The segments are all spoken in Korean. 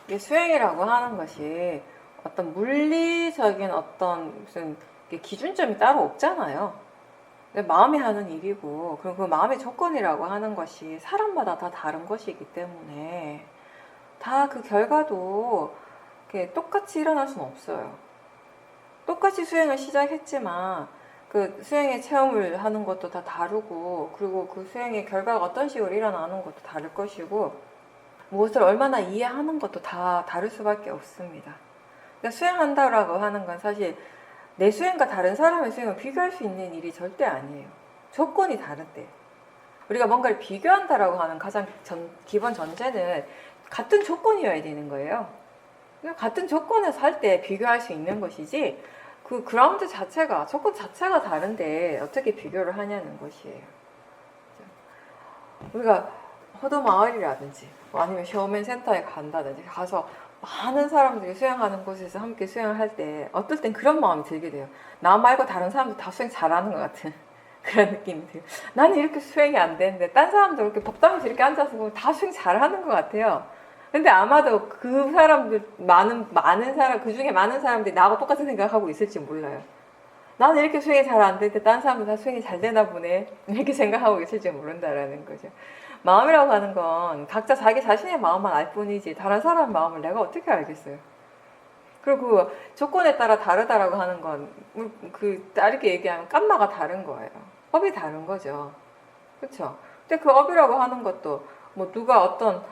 이게 수행이라고 하는 것이 어떤 물리적인 어떤 무슨 기준점이 따로 없잖아요. 마음이 하는 일이고, 그리고 그 마음의 조건이라고 하는 것이 사람마다 다 다른 것이기 때문에 다 그 결과도 이렇게 똑같이 일어날 수는 없어요. 똑같이 수행을 시작했지만 그 수행의 체험을 하는 것도 다 다르고, 그리고 그 수행의 결과가 어떤 식으로 일어나는 것도 다를 것이고, 무엇을 얼마나 이해하는 것도 다 다를 수밖에 없습니다. 그러니까 수행한다라고 하는 건 사실 내 수행과 다른 사람의 수행을 비교할 수 있는 일이 절대 아니에요. 조건이 다른데. 우리가 뭔가를 비교한다라고 하는 가장 기본 전제는 같은 조건이어야 되는 거예요. 같은 조건에서 할 때 비교할 수 있는 것이지, 그 그라운드 자체가, 조건 자체가 다른데 어떻게 비교를 하냐는 것이에요. 우리가 호도 마을이라든지 아니면 쇼맨 센터에 간다든지 가서 많은 사람들이 수영하는 곳에서 함께 수영을 할 때 어떨 땐 그런 마음이 들게 돼요. 나 말고 다른 사람들 다 수영 잘하는 것 같은 그런 느낌이 들어요. 나는 이렇게 수영이 안 되는데 딴 사람들 이렇게 법당에서 이렇게 앉아서 보면 다 수영 잘하는 것 같아요. 근데 아마도 그 사람들 많은 사람, 그 중에 많은 사람들이 나하고 똑같은 생각하고 있을지 몰라요. 나는 이렇게 수행이 잘 안 되는데 딴 사람들 다 수행이 잘 되나 보네, 이렇게 생각하고 있을지 모른다라는 거죠. 마음이라고 하는 건 각자 자기 자신의 마음만 알 뿐이지 다른 사람 마음을 내가 어떻게 알겠어요. 그리고 그 조건에 따라 다르다라고 하는 건 그 다르게 얘기하면 깜마가 다른 거예요. 업이 다른 거죠. 그렇죠? 근데 그 업이라고 하는 것도 뭐 누가 어떤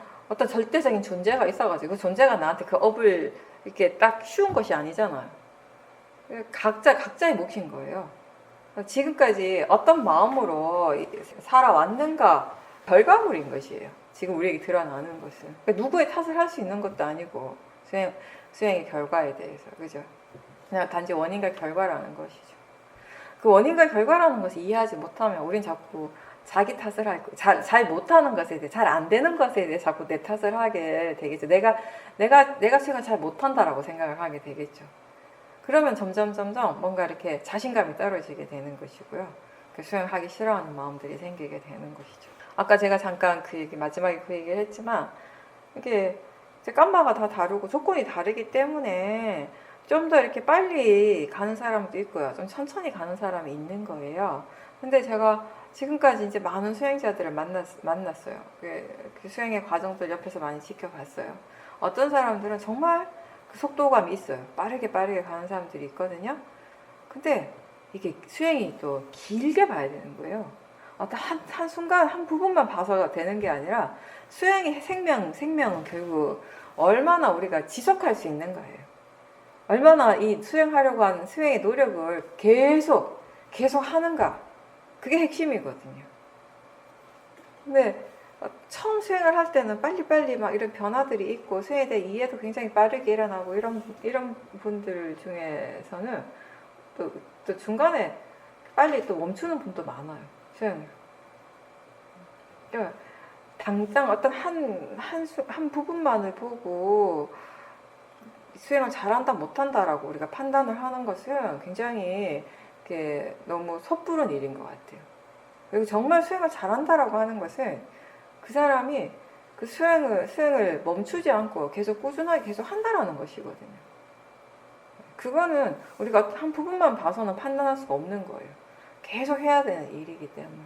절대적인 존재가 있어가지고 그 존재가 나한테 그 업을 이렇게 딱 씌운 것이 아니잖아요. 각자의 몫인 거예요. 지금까지 어떤 마음으로 살아왔는가 결과물인 것이에요. 지금 우리에게 드러나는 것은. 그러니까 누구의 탓을 할 수 있는 것도 아니고, 수행의 결과에 대해서. 그죠? 그냥 단지 원인과 결과라는 것이죠. 그 원인과 결과라는 것을 이해하지 못하면 우린 자꾸 자기 탓을 하고, 잘 못하는 것에 대해, 잘 안 되는 것에 대해 자꾸 내 탓을 하게 되겠죠. 내가 수행을 잘 못한다라고 생각을 하게 되겠죠. 그러면 점점 뭔가 이렇게 자신감이 떨어지게 되는 것이고요. 그 수행하기 싫어하는 마음들이 생기게 되는 것이죠. 아까 제가 잠깐 그 얘기, 마지막에 그 얘기를 했지만, 이게 깜마가 다 다르고 조건이 다르기 때문에 좀 더 이렇게 빨리 가는 사람도 있고요. 좀 천천히 가는 사람이 있는 거예요. 근데 제가 지금까지 이제 많은 수행자들을 만났어요. 그 수행의 과정들 옆에서 많이 지켜봤어요. 어떤 사람들은 정말 그 속도감이 있어요. 빠르게 가는 사람들이 있거든요. 근데 이게 수행이 또 길게 봐야 되는 거예요. 어떤 한 순간 한 부분만 봐서 되는 게 아니라 수행의 생명은 결국 얼마나 우리가 지속할 수 있는 거예요. 얼마나 이 수행하려고 하는 수행의 노력을 계속 하는가. 그게 핵심이거든요. 근데 처음 수행을 할 때는 빨리 막 이런 변화들이 있고 수행에 대해 이해도 굉장히 빠르게 일어나고 이런 분들 중에서는 또 중간에 빨리 또 멈추는 분도 많아요. 수행을. 그러니까 당장 어떤 한 부분만을 보고 수행을 잘한다 못한다라고 우리가 판단을 하는 것은 굉장히 이렇게 너무 섣부른 일인 것 같아요. 그리고 정말 수행을 잘한다라고 하는 것은 그 사람이 그 수행을 멈추지 않고 계속 꾸준하게 계속 한다라는 것이거든요. 그거는 우리가 한 부분만 봐서는 판단할 수가 없는 거예요. 계속 해야 되는 일이기 때문에.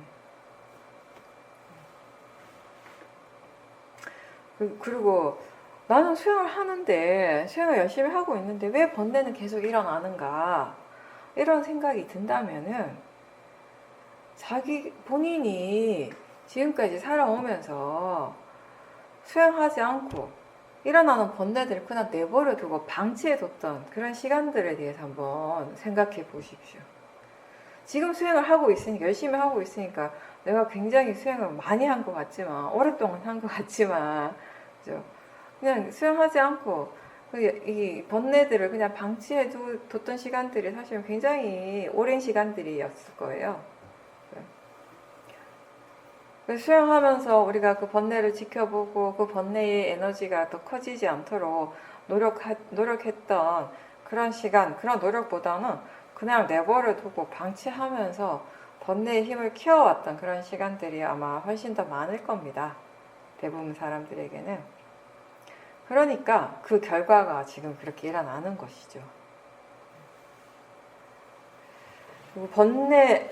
그리고 나는 수행을 열심히 하고 있는데 왜 번뇌는 계속 일어나는가, 이런 생각이 든다면은 본인이 지금까지 살아오면서 수행하지 않고 일어나는 번뇌들을 그냥 내버려 두고 방치해뒀던 그런 시간들에 대해서 한번 생각해 보십시오. 지금 수행을 하고 있으니까, 열심히 하고 있으니까 내가 굉장히 수행을 많이 한 것 같지만, 오랫동안 한 것 같지만, 그죠? 그냥 수행하지 않고 이 번뇌들을 그냥 방치해 뒀던 시간들이 사실 굉장히 오랜 시간들이었을 거예요. 수행하면서 우리가 그 번뇌를 지켜보고 그 번뇌의 에너지가 더 커지지 않도록 노력했던 그런 시간, 그런 노력보다는 그냥 내버려 두고 방치하면서 번뇌의 힘을 키워왔던 그런 시간들이 아마 훨씬 더 많을 겁니다. 대부분 사람들에게는. 그러니까 그 결과가 지금 그렇게 일어나는 것이죠. 그리고 번뇌,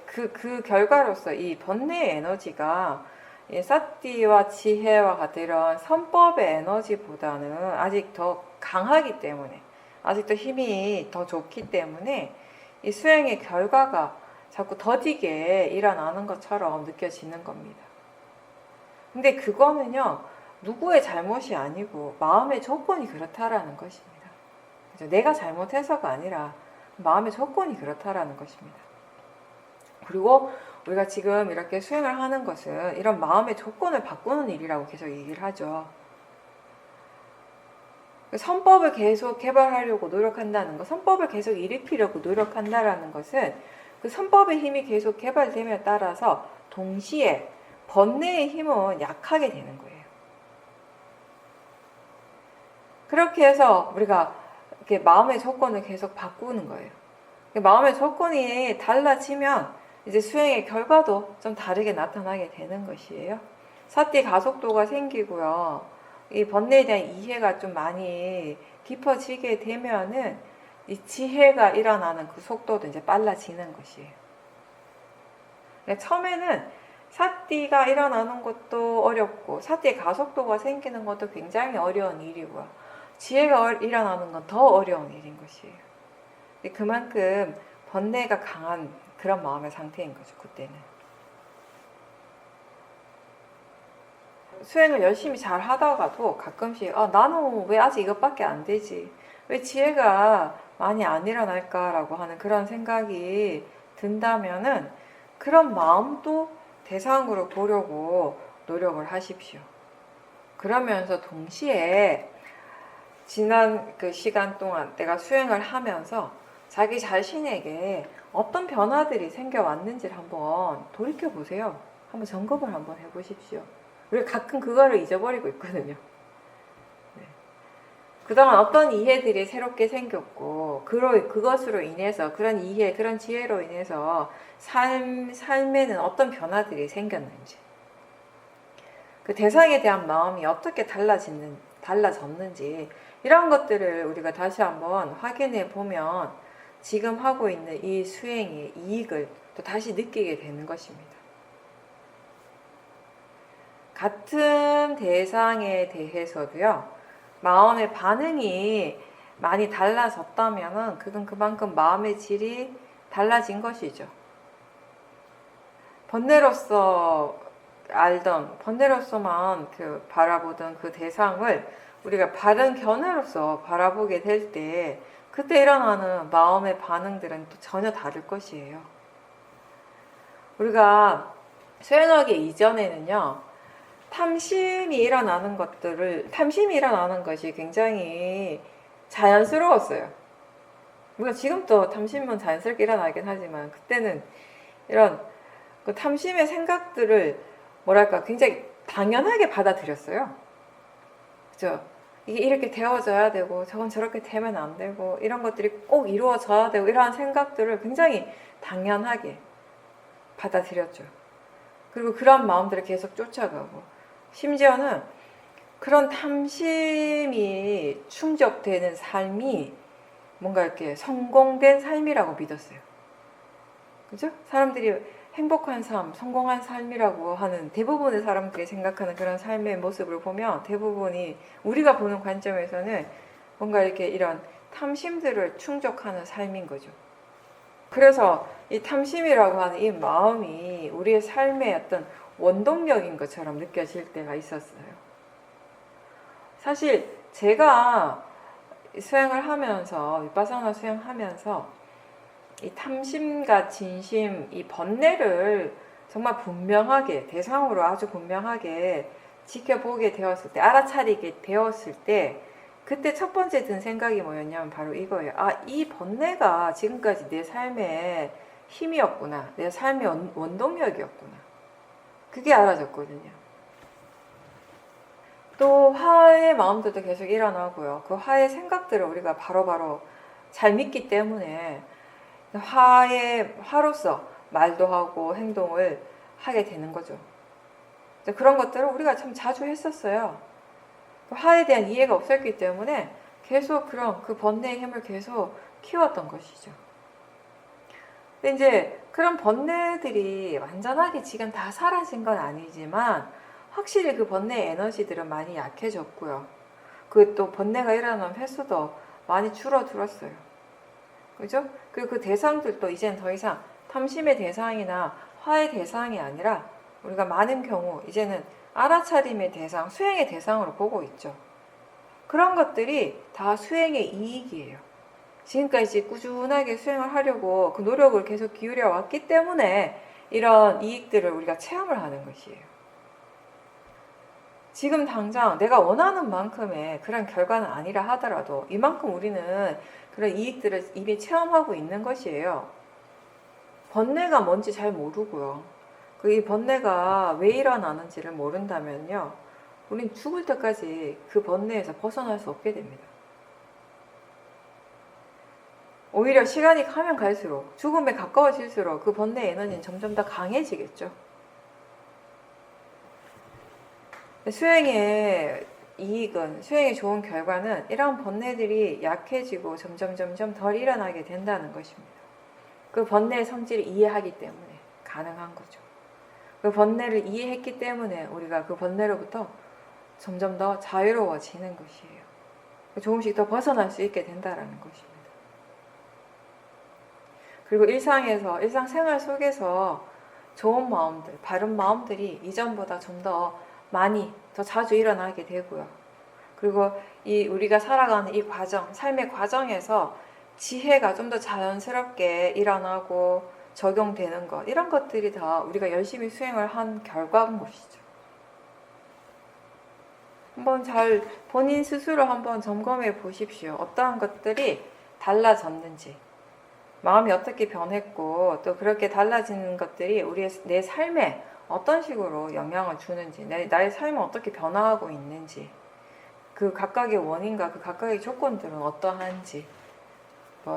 그 결과로서 이 번뇌의 에너지가 이 사띠와 지혜와 같은 이런 선법의 에너지보다는 아직 더 강하기 때문에, 아직 더 힘이 더 좋기 때문에 이 수행의 결과가 자꾸 더디게 일어나는 것처럼 느껴지는 겁니다. 근데 그거는요, 누구의 잘못이 아니고 마음의 조건이 그렇다라는 것입니다. 그죠? 내가 잘못해서가 아니라 마음의 조건이 그렇다라는 것입니다. 그리고 우리가 지금 이렇게 수행을 하는 것은 이런 마음의 조건을 바꾸는 일이라고 계속 얘기를 하죠. 선법을 계속 개발하려고 노력한다는 것, 선법을 계속 일으키려고 노력한다는 것은 그 선법의 힘이 계속 개발됨에 따라서 동시에 번뇌의 힘은 약하게 되는 거예요. 그렇게 해서 우리가 이렇게 마음의 조건을 계속 바꾸는 거예요. 마음의 조건이 달라지면 이제 수행의 결과도 좀 다르게 나타나게 되는 것이에요. 사띠 가속도가 생기고요. 이 번뇌에 대한 이해가 좀 많이 깊어지게 되면은 이 지혜가 일어나는 그 속도도 이제 빨라지는 것이에요. 처음에는 사띠가 일어나는 것도 어렵고 사띠의 가속도가 생기는 것도 굉장히 어려운 일이고요. 지혜가 일어나는 건 더 어려운 일인 것이에요. 그만큼 번뇌가 강한 그런 마음의 상태인 거죠, 그때는. 수행을 열심히 잘 하다가도 가끔씩 나는 왜 아직 이것밖에 안 되지? 왜 지혜가 많이 안 일어날까라고 하는 그런 생각이 든다면은 그런 마음도 대상으로 보려고 노력을 하십시오. 그러면서 동시에 지난 그 시간 동안 내가 수행을 하면서 자기 자신에게 어떤 변화들이 생겨왔는지를 한번 돌이켜보세요. 한번 점검을 한번 해보십시오. 우리가 가끔 그거를 잊어버리고 있거든요. 네. 그동안 어떤 이해들이 새롭게 생겼고 그것으로 인해서 그런 이해, 그런 지혜로 인해서 삶에는 어떤 변화들이 생겼는지, 그 대상에 대한 마음이 어떻게 달라졌는지 이런 것들을 우리가 다시 한번 확인해 보면 지금 하고 있는 이 수행의 이익을 또 다시 느끼게 되는 것입니다. 같은 대상에 대해서도요, 마음의 반응이 많이 달라졌다면 그건 그만큼 마음의 질이 달라진 것이죠. 번뇌로서 번뇌로서만 바라보던 그 대상을 우리가 바른 견해로서 바라보게 될 때 그때 일어나는 마음의 반응들은 또 전혀 다를 것이에요. 우리가 수행하기 이전에는요, 탐심이 일어나는 것이 굉장히 자연스러웠어요. 우리가 지금도 탐심은 자연스럽게 일어나긴 하지만 그때는 이런 그 탐심의 생각들을 굉장히 당연하게 받아들였어요. 그죠? 이게 이렇게 되어져야 되고 저건 저렇게 되면 안 되고 이런 것들이 꼭 이루어져야 되고 이러한 생각들을 굉장히 당연하게 받아들였죠. 그리고 그런 마음들을 계속 쫓아가고 심지어는 그런 탐심이 충족되는 삶이 뭔가 이렇게 성공된 삶이라고 믿었어요. 그죠? 사람들이 행복한 삶, 성공한 삶이라고 하는 대부분의 사람들이 생각하는 그런 삶의 모습을 보면 대부분이 우리가 보는 관점에서는 뭔가 이렇게 이런 탐심들을 충족하는 삶인 거죠. 그래서 이 탐심이라고 하는 이 마음이 우리의 삶의 어떤 원동력인 것처럼 느껴질 때가 있었어요. 사실 제가 수행을 하면서, 위파사나 수행하면서 이 탐심과 진심, 이 번뇌를 정말 분명하게, 대상으로 아주 분명하게 지켜보게 되었을 때, 알아차리게 되었을 때, 그때 첫 번째 든 생각이 뭐였냐면 바로 이거예요. 이 번뇌가 지금까지 내 삶의 힘이었구나. 내 삶의 원동력이었구나. 그게 알아졌거든요. 또 화의 마음들도 계속 일어나고요. 그 화의 생각들을 우리가 바로바로 잘 믿기 때문에 화로서 말도 하고 행동을 하게 되는 거죠. 그런 것들을 우리가 참 자주 했었어요. 화에 대한 이해가 없었기 때문에 계속 그런 그 번뇌의 힘을 계속 키웠던 것이죠. 근데 이제 그런 번뇌들이 완전하게 지금 다 사라진 건 아니지만 확실히 그 번뇌의 에너지들은 많이 약해졌고요. 그 또 번뇌가 일어나는 횟수도 많이 줄어들었어요. 그죠? 그리고 그 대상들도 이제는 더 이상 탐심의 대상이나 화의 대상이 아니라 우리가 많은 경우 이제는 알아차림의 대상, 수행의 대상으로 보고 있죠. 그런 것들이 다 수행의 이익이에요. 지금까지 꾸준하게 수행을 하려고 그 노력을 계속 기울여 왔기 때문에 이런 이익들을 우리가 체험을 하는 것이에요. 지금 당장 내가 원하는 만큼의 그런 결과는 아니라 하더라도 이만큼 우리는 그런 이익들을 이미 체험하고 있는 것이에요. 번뇌가 뭔지 잘 모르고요. 이 번뇌가 왜 일어나는지를 모른다면요. 우린 죽을 때까지 그 번뇌에서 벗어날 수 없게 됩니다. 오히려 시간이 가면 갈수록 죽음에 가까워질수록 그 번뇌 에너지는 점점 더 강해지겠죠. 수행의 이익은, 수행의 좋은 결과는 이런 번뇌들이 약해지고 점점 덜 일어나게 된다는 것입니다. 그 번뇌의 성질을 이해하기 때문에 가능한 거죠. 그 번뇌를 이해했기 때문에 우리가 그 번뇌로부터 점점 더 자유로워지는 것이에요. 조금씩 더 벗어날 수 있게 된다는 것입니다. 그리고 일상생활 속에서 좋은 마음들, 바른 마음들이 이전보다 좀 더 많이, 더 자주 일어나게 되고요. 그리고 우리가 살아가는 이 과정, 삶의 과정에서 지혜가 좀 더 자연스럽게 일어나고 적용되는 것, 이런 것들이 다 우리가 열심히 수행을 한 결과인 것이죠. 한번 잘 본인 스스로 한번 점검해 보십시오. 어떠한 것들이 달라졌는지, 마음이 어떻게 변했고 또 그렇게 달라지는 것들이 내 삶에 어떤 식으로 영향을 주는지, 나의 삶은 어떻게 변화하고 있는지, 그 각각의 원인과 그 각각의 조건들은 어떠한지,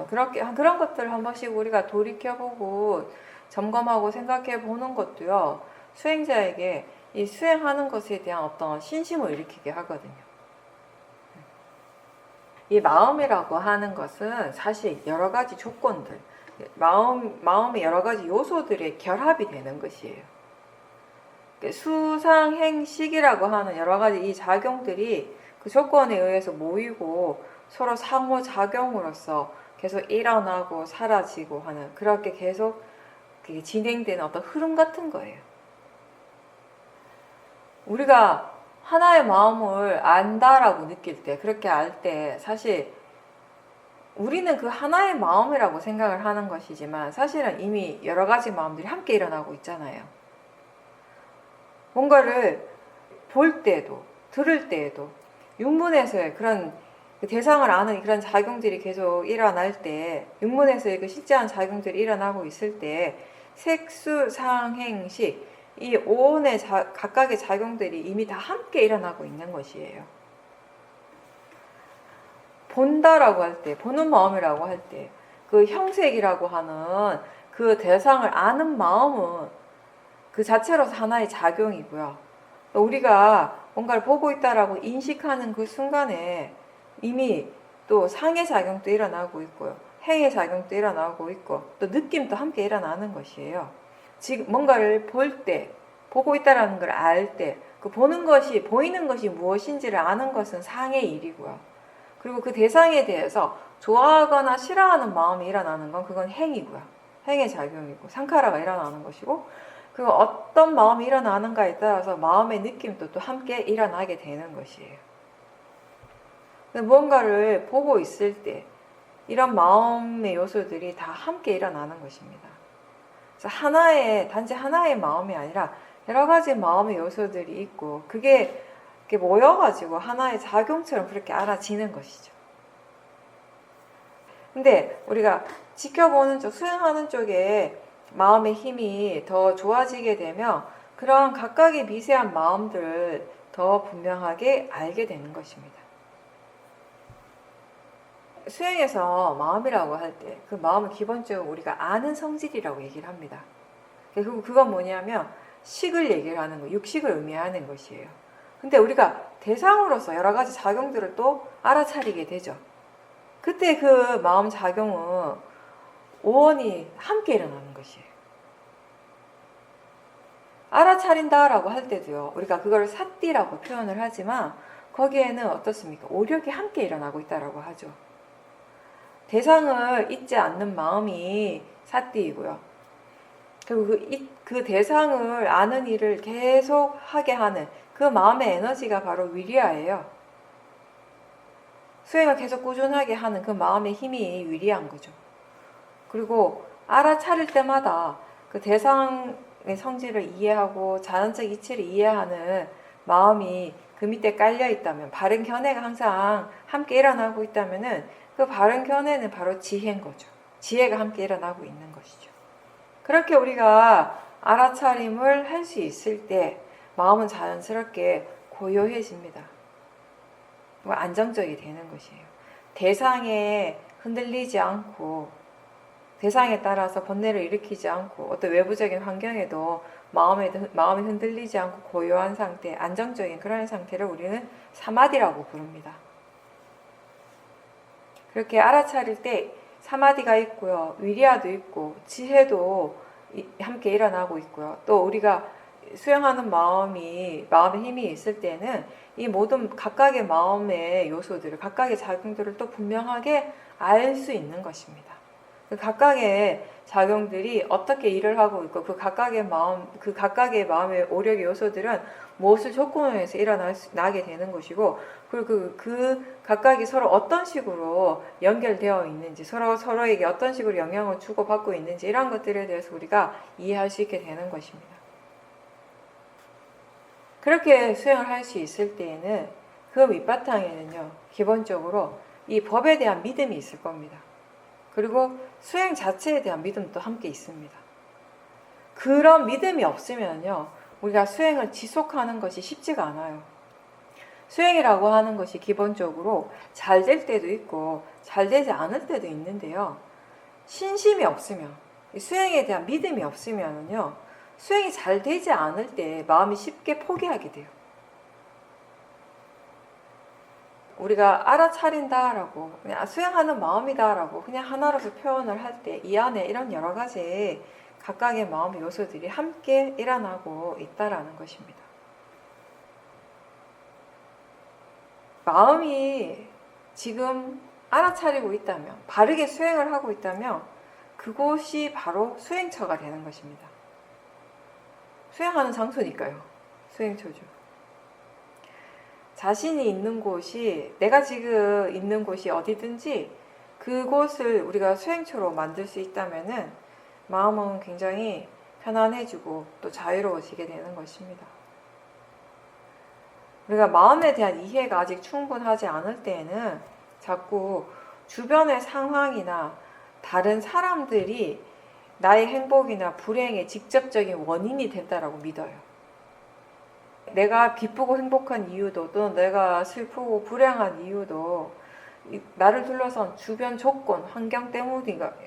그런 것들을 한 번씩 우리가 돌이켜보고 점검하고 생각해 보는 것도요, 수행자에게 이 수행하는 것에 대한 어떤 신심을 일으키게 하거든요. 이 마음이라고 하는 것은 사실 여러 가지 조건들, 마음의 여러 가지 요소들의 결합이 되는 것이에요. 수상행식이라고 하는 여러 가지 이 작용들이 그 조건에 의해서 모이고 서로 상호작용으로서 계속 일어나고 사라지고 하는, 그렇게 계속 진행되는 어떤 흐름 같은 거예요. 우리가 하나의 마음을 안다라고 느낄 때, 그렇게 알 때 사실 우리는 그 하나의 마음이라고 생각을 하는 것이지만 사실은 이미 여러 가지 마음들이 함께 일어나고 있잖아요. 뭔가를 볼 때도 들을 때에도 육문에서의 그런 대상을 아는 그런 작용들이 계속 일어날 때, 육문에서의 그 실제한 작용들이 일어나고 있을 때 색수상행식, 이 오온의 각각의 작용들이 이미 다 함께 일어나고 있는 것이에요. 본다라고 할 때, 보는 마음이라고 할 때, 그 형색이라고 하는 그 대상을 아는 마음은 그 자체로서 하나의 작용이고요. 우리가 뭔가를 보고 있다라고 인식하는 그 순간에 이미 또 상의 작용도 일어나고 있고요. 행의 작용도 일어나고 있고, 또 느낌도 함께 일어나는 것이에요. 지금 뭔가를 볼 때, 보고 있다라는 걸 알 때, 그 보이는 것이 무엇인지를 아는 것은 상의 일이고요. 그리고 그 대상에 대해서 좋아하거나 싫어하는 마음이 일어나는 건 그건 행이고요. 행의 작용이고, 상카라가 일어나는 것이고, 그리고 어떤 마음이 일어나는가에 따라서 마음의 느낌도 또 함께 일어나게 되는 것이에요. 무언가를 보고 있을 때 이런 마음의 요소들이 다 함께 일어나는 것입니다. 그래서 단지 하나의 마음이 아니라 여러 가지 마음의 요소들이 있고, 그게 이렇게 모여가지고 하나의 작용처럼 그렇게 알아지는 것이죠. 근데 우리가 지켜보는 쪽, 수행하는 쪽에 마음의 힘이 더 좋아지게 되면 그런 각각의 미세한 마음들을 더 분명하게 알게 되는 것입니다. 수행에서 마음이라고 할 때 그 마음은 기본적으로 우리가 아는 성질이라고 얘기를 합니다. 그건 뭐냐면 식을 얘기를 하는 거, 육식을 의미하는 것이에요. 근데 우리가 대상으로서 여러 가지 작용들을 또 알아차리게 되죠. 그때 그 마음 작용은 오온이 함께 일어나는 것이에요. 알아차린다라고 할 때도요, 우리가 그걸 사띠라고 표현을 하지만 거기에는 어떻습니까? 오력이 함께 일어나고 있다라고 하죠. 대상을 잊지 않는 마음이 사띠이고요. 그리고 그 대상을 아는 일을 계속 하게 하는 그 마음의 에너지가 바로 위리아예요. 수행을 계속 꾸준하게 하는 그 마음의 힘이 위리한 거죠. 그리고 알아차릴 때마다 그 대상의 성질을 이해하고 자연적 이치를 이해하는 마음이 그 밑에 깔려 있다면, 바른 견해가 항상 함께 일어나고 있다면은 그 바른 견해는 바로 지혜인 거죠. 지혜가 함께 일어나고 있는 것이죠. 그렇게 우리가 알아차림을 할 수 있을 때 마음은 자연스럽게 고요해집니다. 안정적이 되는 것이에요. 대상에 흔들리지 않고, 대상에 따라서 번뇌를 일으키지 않고, 어떤 외부적인 환경에도 마음이 흔들리지 않고 고요한 상태, 안정적인 그런 상태를 우리는 사마디라고 부릅니다. 그렇게 알아차릴 때 사마디가 있고요, 위리아도 있고, 지혜도 함께 일어나고 있고요. 또 우리가 수행하는 마음의 힘이 있을 때는 이 모든 각각의 마음의 요소들을, 각각의 작용들을 또 분명하게 알 수 있는 것입니다. 그 각각의 작용들이 어떻게 일을 하고 있고, 그 각각의 마음의 오력의 요소들은 무엇을 조건으로 해서 일어나게 되는 것이고, 그리고 그 각각이 서로 어떤 식으로 연결되어 있는지, 서로에게 어떤 식으로 영향을 주고받고 있는지, 이런 것들에 대해서 우리가 이해할 수 있게 되는 것입니다. 그렇게 수행을 할 수 있을 때에는 그 밑바탕에는요, 기본적으로 이 법에 대한 믿음이 있을 겁니다. 그리고 수행 자체에 대한 믿음도 함께 있습니다. 그런 믿음이 없으면요, 우리가 수행을 지속하는 것이 쉽지가 않아요. 수행이라고 하는 것이 기본적으로 잘 될 때도 있고 잘 되지 않을 때도 있는데요, 신심이 없으면, 수행에 대한 믿음이 없으면요, 수행이 잘 되지 않을 때 마음이 쉽게 포기하게 돼요. 우리가 알아차린다라고, 그냥 수행하는 마음이다라고 그냥 하나로서 표현을 할 때 이 안에 이런 여러 가지 각각의 마음의 요소들이 함께 일어나고 있다라는 것입니다. 마음이 지금 알아차리고 있다면, 바르게 수행을 하고 있다면 그곳이 바로 수행처가 되는 것입니다. 수행하는 장소니까요. 수행처죠. 자신이 있는 곳이, 내가 지금 있는 곳이 어디든지 그곳을 우리가 수행처로 만들 수 있다면은 마음은 굉장히 편안해지고 또 자유로워지게 되는 것입니다. 우리가 마음에 대한 이해가 아직 충분하지 않을 때에는 자꾸 주변의 상황이나 다른 사람들이 나의 행복이나 불행의 직접적인 원인이 된다라고 믿어요. 내가 기쁘고 행복한 이유도, 또 내가 슬프고 불행한 이유도 나를 둘러싼 주변 조건,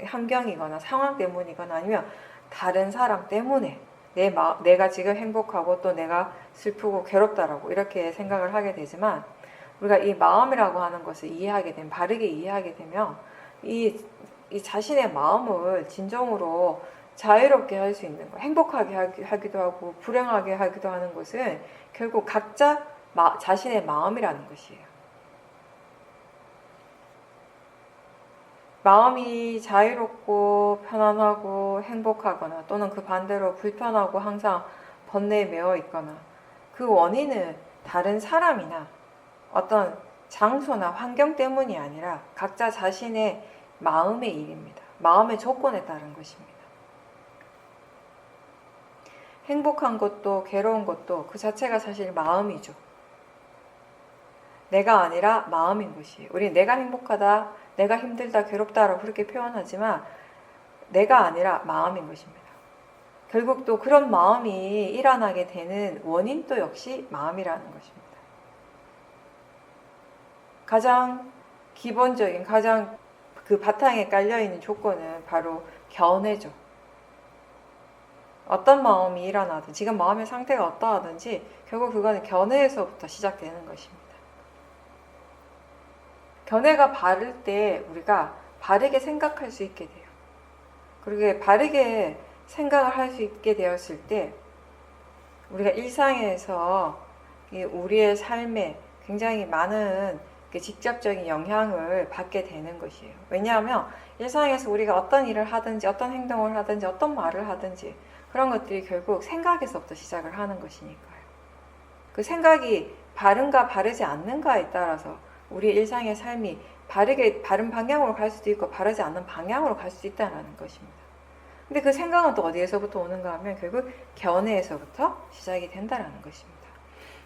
환경이거나 상황 때문이거나 아니면 다른 사람 때문에 내가 지금 행복하고 또 내가 슬프고 괴롭다라고 이렇게 생각을 하게 되지만, 우리가 이 마음이라고 하는 것을 바르게 이해하게 되면 이 자신의 마음을 진정으로 자유롭게 할 수 있는 거, 행복하게 하기도 하고 불행하게 하기도 하는 것은 결국 각자 자신의 마음이라는 것이에요. 마음이 자유롭고 편안하고 행복하거나 또는 그 반대로 불편하고 항상 번뇌에 매어 있거나, 그 원인은 다른 사람이나 어떤 장소나 환경 때문이 아니라 각자 자신의 마음의 일입니다. 마음의 조건에 따른 것입니다. 행복한 것도 괴로운 것도 그 자체가 사실 마음이죠. 내가 아니라 마음인 것이에요. 우리는 내가 행복하다, 내가 힘들다, 괴롭다라고 그렇게 표현하지만 내가 아니라 마음인 것입니다. 결국 또 그런 마음이 일어나게 되는 원인도 역시 마음이라는 것입니다. 가장 기본적인, 가장 그 바탕에 깔려있는 조건은 바로 견해죠. 어떤 마음이 일어나든 지금 마음의 상태가 어떠하든지 결국 그거는 견해에서부터 시작되는 것입니다. 견해가 바를 때 우리가 바르게 생각할 수 있게 돼요. 그리고 바르게 생각을 할 수 있게 되었을 때 우리가 일상에서 우리의 삶에 굉장히 많은 직접적인 영향을 받게 되는 것이에요. 왜냐하면 일상에서 우리가 어떤 일을 하든지 어떤 행동을 하든지 어떤 말을 하든지 그런 것들이 결국 생각에서부터 시작을 하는 것이니까요. 그 생각이 바른가 바르지 않는가에 따라서 우리 일상의 삶이 바른 방향으로 갈 수도 있고 바르지 않는 방향으로 갈 수도 있다는 것입니다. 근데 그 생각은 또 어디에서부터 오는가 하면 결국 견해에서부터 시작이 된다는 것입니다.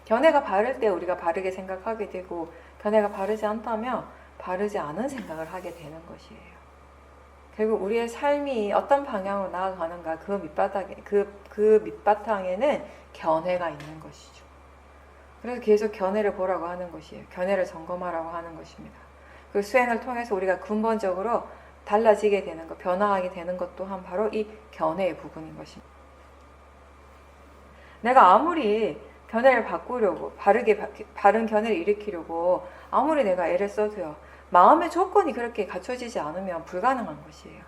견해가 바를 때 우리가 바르게 생각하게 되고 견해가 바르지 않다면 바르지 않은 생각을 하게 되는 것이에요. 결국 우리의 삶이 어떤 방향으로 나아가는가 그 밑바탕에는 견해가 있는 것이죠. 그래서 계속 견해를 보라고 하는 것이에요. 견해를 점검하라고 하는 것입니다. 그 수행을 통해서 우리가 근본적으로 달라지게 되는 것, 변화하게 되는 것 또한 바로 이 견해의 부분인 것입니다. 내가 아무리 견해를 바꾸려고 바른 견해를 일으키려고 아무리 내가 애를 써도요. 마음의 조건이 그렇게 갖춰지지 않으면 불가능한 것이에요.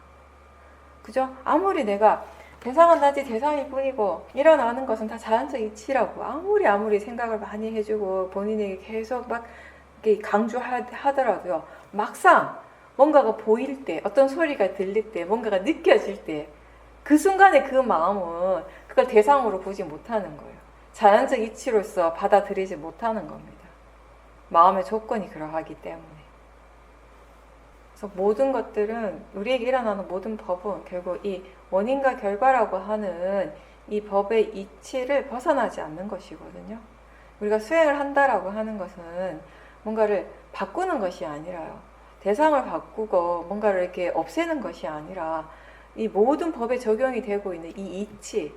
그죠? 아무리 내가 대상은 단지 대상일 뿐이고 일어나는 것은 다 자연적 이치라고 아무리 생각을 많이 해주고 본인에게 계속 막 이렇게 강조하더라도요. 막상 뭔가가 보일 때, 어떤 소리가 들릴 때, 뭔가가 느껴질 때 그 순간에 그 마음은 그걸 대상으로 보지 못하는 거예요. 자연적 이치로서 받아들이지 못하는 겁니다. 마음의 조건이 그러하기 때문에. 그래서 모든 것들은 우리에게 일어나는 모든 법은 결국 이 원인과 결과라고 하는 이 법의 이치를 벗어나지 않는 것이거든요. 우리가 수행을 한다라고 하는 것은 뭔가를 바꾸는 것이 아니라요. 대상을 바꾸고 뭔가를 이렇게 없애는 것이 아니라 이 모든 법에 적용이 되고 있는 이 이치,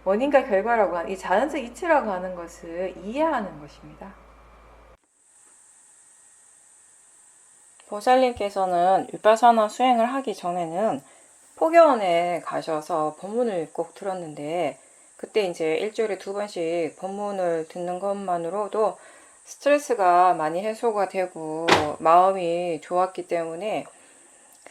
원인과 결과라고 하는 이 자연적 이치라고 하는 것을 이해하는 것입니다. 보살님께서는 위파사나 수행을 하기 전에는 포교원에 가셔서 법문을 꼭 들었는데 그때 이제 일주일에 2번씩 법문을 듣는 것만으로도 스트레스가 많이 해소가 되고 마음이 좋았기 때문에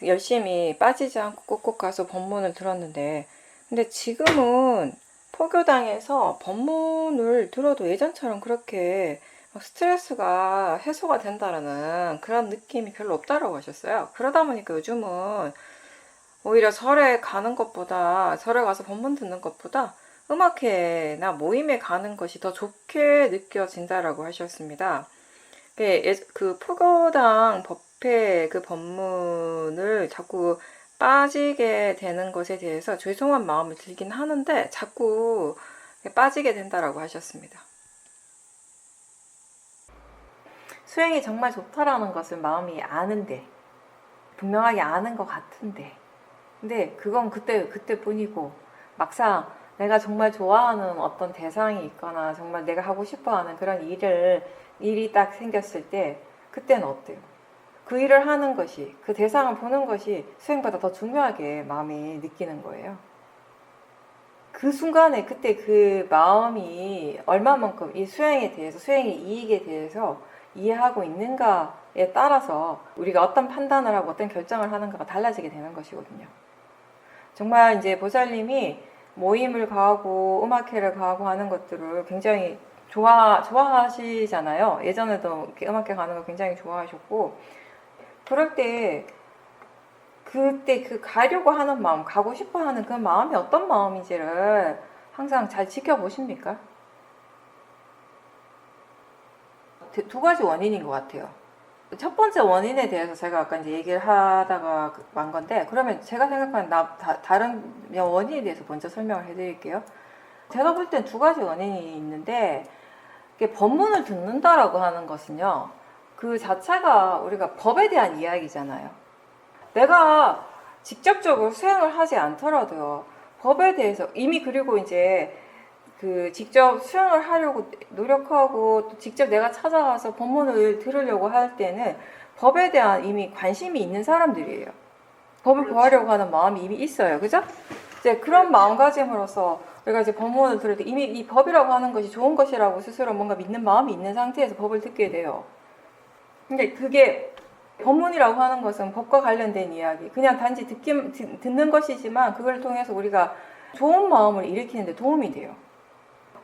열심히 빠지지 않고 꼭꼭 가서 법문을 들었는데 근데 지금은 포교당에서 법문을 들어도 예전처럼 그렇게 스트레스가 해소가 된다라는 그런 느낌이 별로 없다라고 하셨어요. 그러다 보니까 요즘은 오히려 절에 가는 것보다 절에 가서 법문 듣는 것보다 음악회나 모임에 가는 것이 더 좋게 느껴진다라고 하셨습니다. 그 포교당 법회 그 법문을 자꾸 빠지게 되는 것에 대해서 죄송한 마음이 들긴 하는데 자꾸 빠지게 된다라고 하셨습니다. 수행이 정말 좋다라는 것을 마음이 아는데 분명하게 아는 것 같은데 근데 그건 그때뿐이고 막상 내가 정말 좋아하는 어떤 대상이 있거나 정말 내가 하고 싶어하는 그런 일이 딱 생겼을 때 그때는 어때요? 그 일을 하는 것이 그 대상을 보는 것이 수행보다 더 중요하게 마음이 느끼는 거예요. 그 순간에 그때 그 마음이 얼마만큼 이 수행에 대해서 수행의 이익에 대해서 이해하고 있는가에 따라서 우리가 어떤 판단을 하고 어떤 결정을 하는가가 달라지게 되는 것이거든요. 정말 이제 보살님이 모임을 가고 음악회를 가고 하는 것들을 굉장히 좋아하시잖아요. 예전에도 이렇게 음악회 가는 거 굉장히 좋아하셨고 그럴 때 그때 그 가려고 하는 마음, 가고 싶어 하는 그 마음이 어떤 마음인지를 항상 잘 지켜보십니까? 두 가지 원인인 것 같아요. 첫 번째 원인에 대해서 제가 아까 이제 얘기를 하다가 만 건데, 그러면 제가 생각하는 다른 원인에 대해서 먼저 설명을 해드릴게요. 제가 볼 땐 두 가지 원인이 있는데, 법문을 듣는다라고 하는 것은요, 그 자체가 우리가 법에 대한 이야기잖아요. 내가 직접적으로 수행을 하지 않더라도요, 법에 대해서 이미 그리고 이제 그 직접 수행을 하려고 노력하고 또 직접 내가 찾아가서 법문을 들으려고 할 때는 법에 대한 이미 관심이 있는 사람들이에요. 법을 구하려고 하는 마음이 이미 있어요. 그죠? 이제 그런 마음가짐으로서 우리가 이제 법문을 들을 때 이미 이 법이라고 하는 것이 좋은 것이라고 스스로 뭔가 믿는 마음이 있는 상태에서 법을 듣게 돼요. 근데 그게 법문이라고 하는 것은 법과 관련된 이야기, 그냥 단지 듣는 것이지만 그걸 통해서 우리가 좋은 마음을 일으키는 데 도움이 돼요.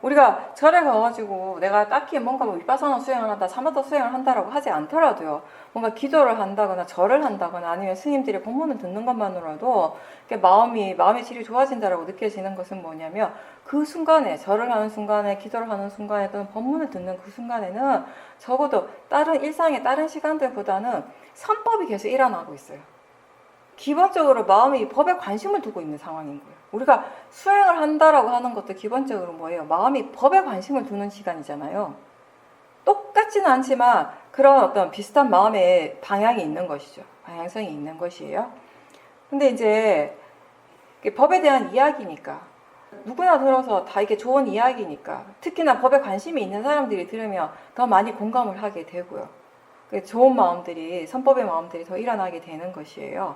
우리가 절에 가가지고 내가 딱히 뭔가 뭐 윗바사나 수행을 한다, 사마타 수행을 한다라고 하지 않더라도요, 뭔가 기도를 한다거나 절을 한다거나 아니면 스님들의 법문을 듣는 것만으로도 마음이 질이 좋아진다라고 느껴지는 것은 뭐냐면, 그 순간에, 절을 하는 순간에, 기도를 하는 순간에, 또는 법문을 듣는 그 순간에는 적어도 다른 일상의 다른 시간들보다는 선법이 계속 일어나고 있어요. 기본적으로 마음이 법에 관심을 두고 있는 상황인 거예요. 우리가 수행을 한다라고 하는 것도 기본적으로 뭐예요? 마음이 법에 관심을 두는 시간이잖아요. 똑같지는 않지만 그런 어떤 비슷한 마음의 방향이 있는 것이죠. 방향성이 있는 것이에요. 근데 이제 법에 대한 이야기니까, 누구나 들어서 다 이게 좋은 이야기니까, 특히나 법에 관심이 있는 사람들이 들으면 더 많이 공감을 하게 되고요. 좋은 마음들이, 선법의 마음들이 더 일어나게 되는 것이에요.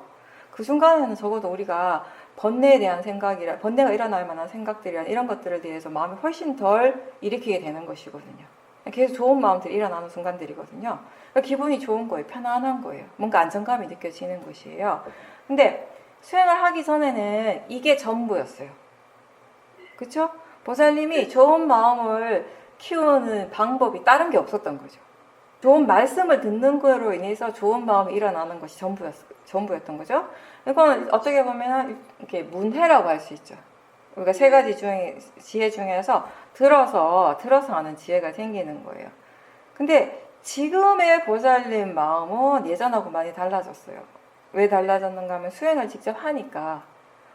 그 순간에는 적어도 우리가 번뇌에 대한 생각이라, 번뇌가 일어날 만한 생각들이나 이런 것들에 대해서 마음이 훨씬 덜 일으키게 되는 것이거든요. 계속 좋은 마음들이 일어나는 순간들이거든요. 그러니까 기분이 좋은 거예요. 편안한 거예요. 뭔가 안정감이 느껴지는 것이에요. 근데 수행을 하기 전에는 이게 전부였어요. 그쵸? 보살님이 좋은 마음을 키우는 방법이 다른 게 없었던 거죠. 좋은 말씀을 듣는 거로 인해서 좋은 마음이 일어나는 것이 전부였던 거죠. 이건 어떻게 보면 이렇게 문해라고 할 수 있죠. 우리가 세 가지 지혜 중에서 들어서 하는 지혜가 생기는 거예요. 근데 지금의 보살님 마음은 예전하고 많이 달라졌어요. 왜 달라졌는가 하면 수행을 직접 하니까,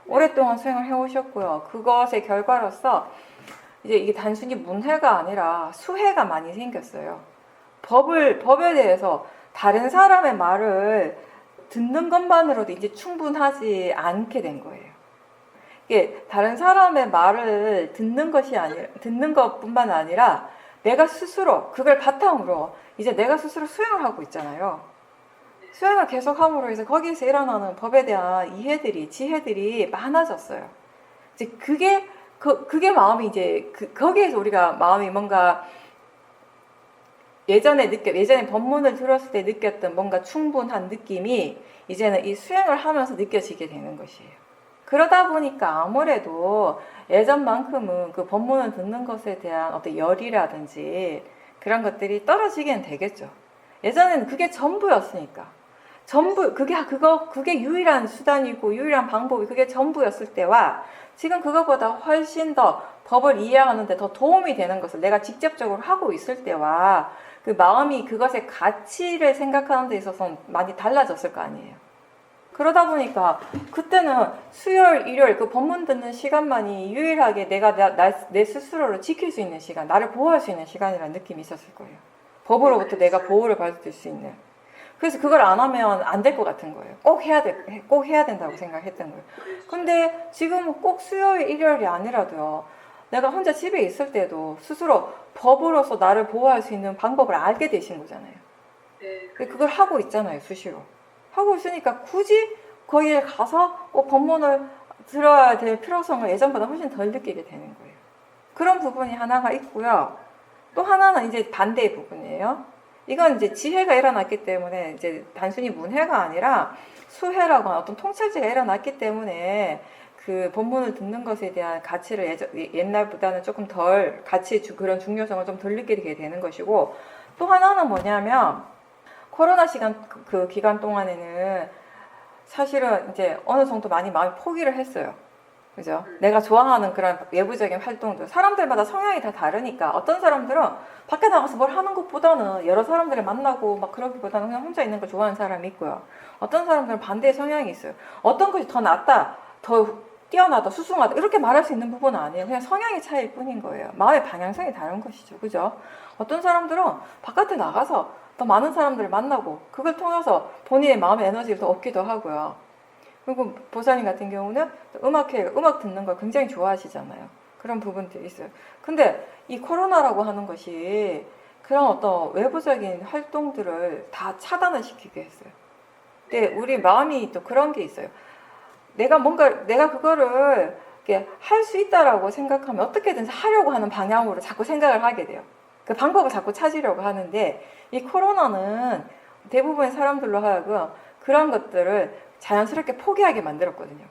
오랫동안 수행을 해오셨고요. 그것의 결과로서 이제 이게 단순히 문해가 아니라 수해가 많이 생겼어요. 법에 대해서 다른 사람의 말을 듣는 것만으로도 이제 충분하지 않게 된 거예요. 이게 다른 사람의 말을 듣는 것뿐만 아니라 내가 스스로 그걸 바탕으로 이제 내가 스스로 수행을 하고 있잖아요. 수행을 계속 함으로 해서 거기에서 일어나는 법에 대한 이해들이, 지혜들이 많아졌어요. 이제 그게 마음이 이제 거기에서 우리가 마음이 뭔가 예전에 법문을 들었을 때 느꼈던 뭔가 충분한 느낌이 이제는 이 수행을 하면서 느껴지게 되는 것이에요. 그러다 보니까 아무래도 예전만큼은 그 법문을 듣는 것에 대한 어떤 열이라든지 그런 것들이 떨어지긴 되겠죠. 예전에는 그게 전부였으니까. 그게 유일한 수단이고 유일한 방법이 그게 전부였을 때와, 지금 그것보다 훨씬 더 법을 이해하는데 더 도움이 되는 것을 내가 직접적으로 하고 있을 때와 그 마음이 그것의 가치를 생각하는 데 있어서는 많이 달라졌을 거 아니에요. 그러다 보니까 그때는 수요일, 일요일 그 법문 듣는 시간만이 유일하게 내가 내 스스로를 지킬 수 있는 시간, 나를 보호할 수 있는 시간이라는 느낌이 있었을 거예요. 법으로부터 내가 보호를 받을 수 있는. 그래서 그걸 안 하면 안 될 것 같은 거예요. 꼭 해야 된다고 생각했던 거예요. 근데 지금은 꼭 수요일, 일요일이 아니라도요, 내가 혼자 집에 있을 때도 스스로 법으로서 나를 보호할 수 있는 방법을 알게 되신 거잖아요. 그걸 하고 있잖아요, 수시로. 하고 있으니까 굳이 거기에 가서 법문을 들어야 될 필요성을 예전보다 훨씬 덜 느끼게 되는 거예요. 그런 부분이 하나가 있고요. 또 하나는 이제 반대의 부분이에요. 이건 이제 지혜가 일어났기 때문에 이제 단순히 문해가 아니라 수해라거나 어떤 통찰지가 일어났기 때문에 그 본문을 듣는 것에 대한 가치를 옛날보다는 조금 덜 그런 중요성을 좀 덜 느끼게 되는 것이고, 또 하나는 뭐냐면 코로나 그 기간 동안에는 사실은 이제 어느 정도 많이 마음이 포기를 했어요. 그죠? 내가 좋아하는 그런 외부적인 활동들, 사람들마다 성향이 다 다르니까 어떤 사람들은 밖에 나가서 뭘 하는 것보다는 여러 사람들을 만나고 막 그러기보다는 그냥 혼자 있는 걸 좋아하는 사람이 있고요. 어떤 사람들은 반대의 성향이 있어요. 어떤 것이 더 낫다, 더 뛰어나다, 수승하다 이렇게 말할 수 있는 부분은 아니에요. 그냥 성향의 차이일 뿐인 거예요. 마음의 방향성이 다른 것이죠. 그죠? 어떤 사람들은 바깥에 나가서 더 많은 사람들을 만나고 그걸 통해서 본인의 마음의 에너지를 더 얻기도 하고요. 그리고 보살님 같은 경우는 음악 듣는 걸 굉장히 좋아하시잖아요. 그런 부분들이 있어요. 근데 이 코로나라고 하는 것이 그런 어떤 외부적인 활동들을 다 차단을 시키게 했어요. 근데 우리 마음이 또 그런 게 있어요. 내가 그거를 할 수 있다라고 생각하면 어떻게든 하려고 하는 방향으로 자꾸 생각을 하게 돼요. 그 방법을 자꾸 찾으려고 하는데 이 코로나는 대부분의 사람들로 하여금 그런 것들을 자연스럽게 포기하게 만들었거든요.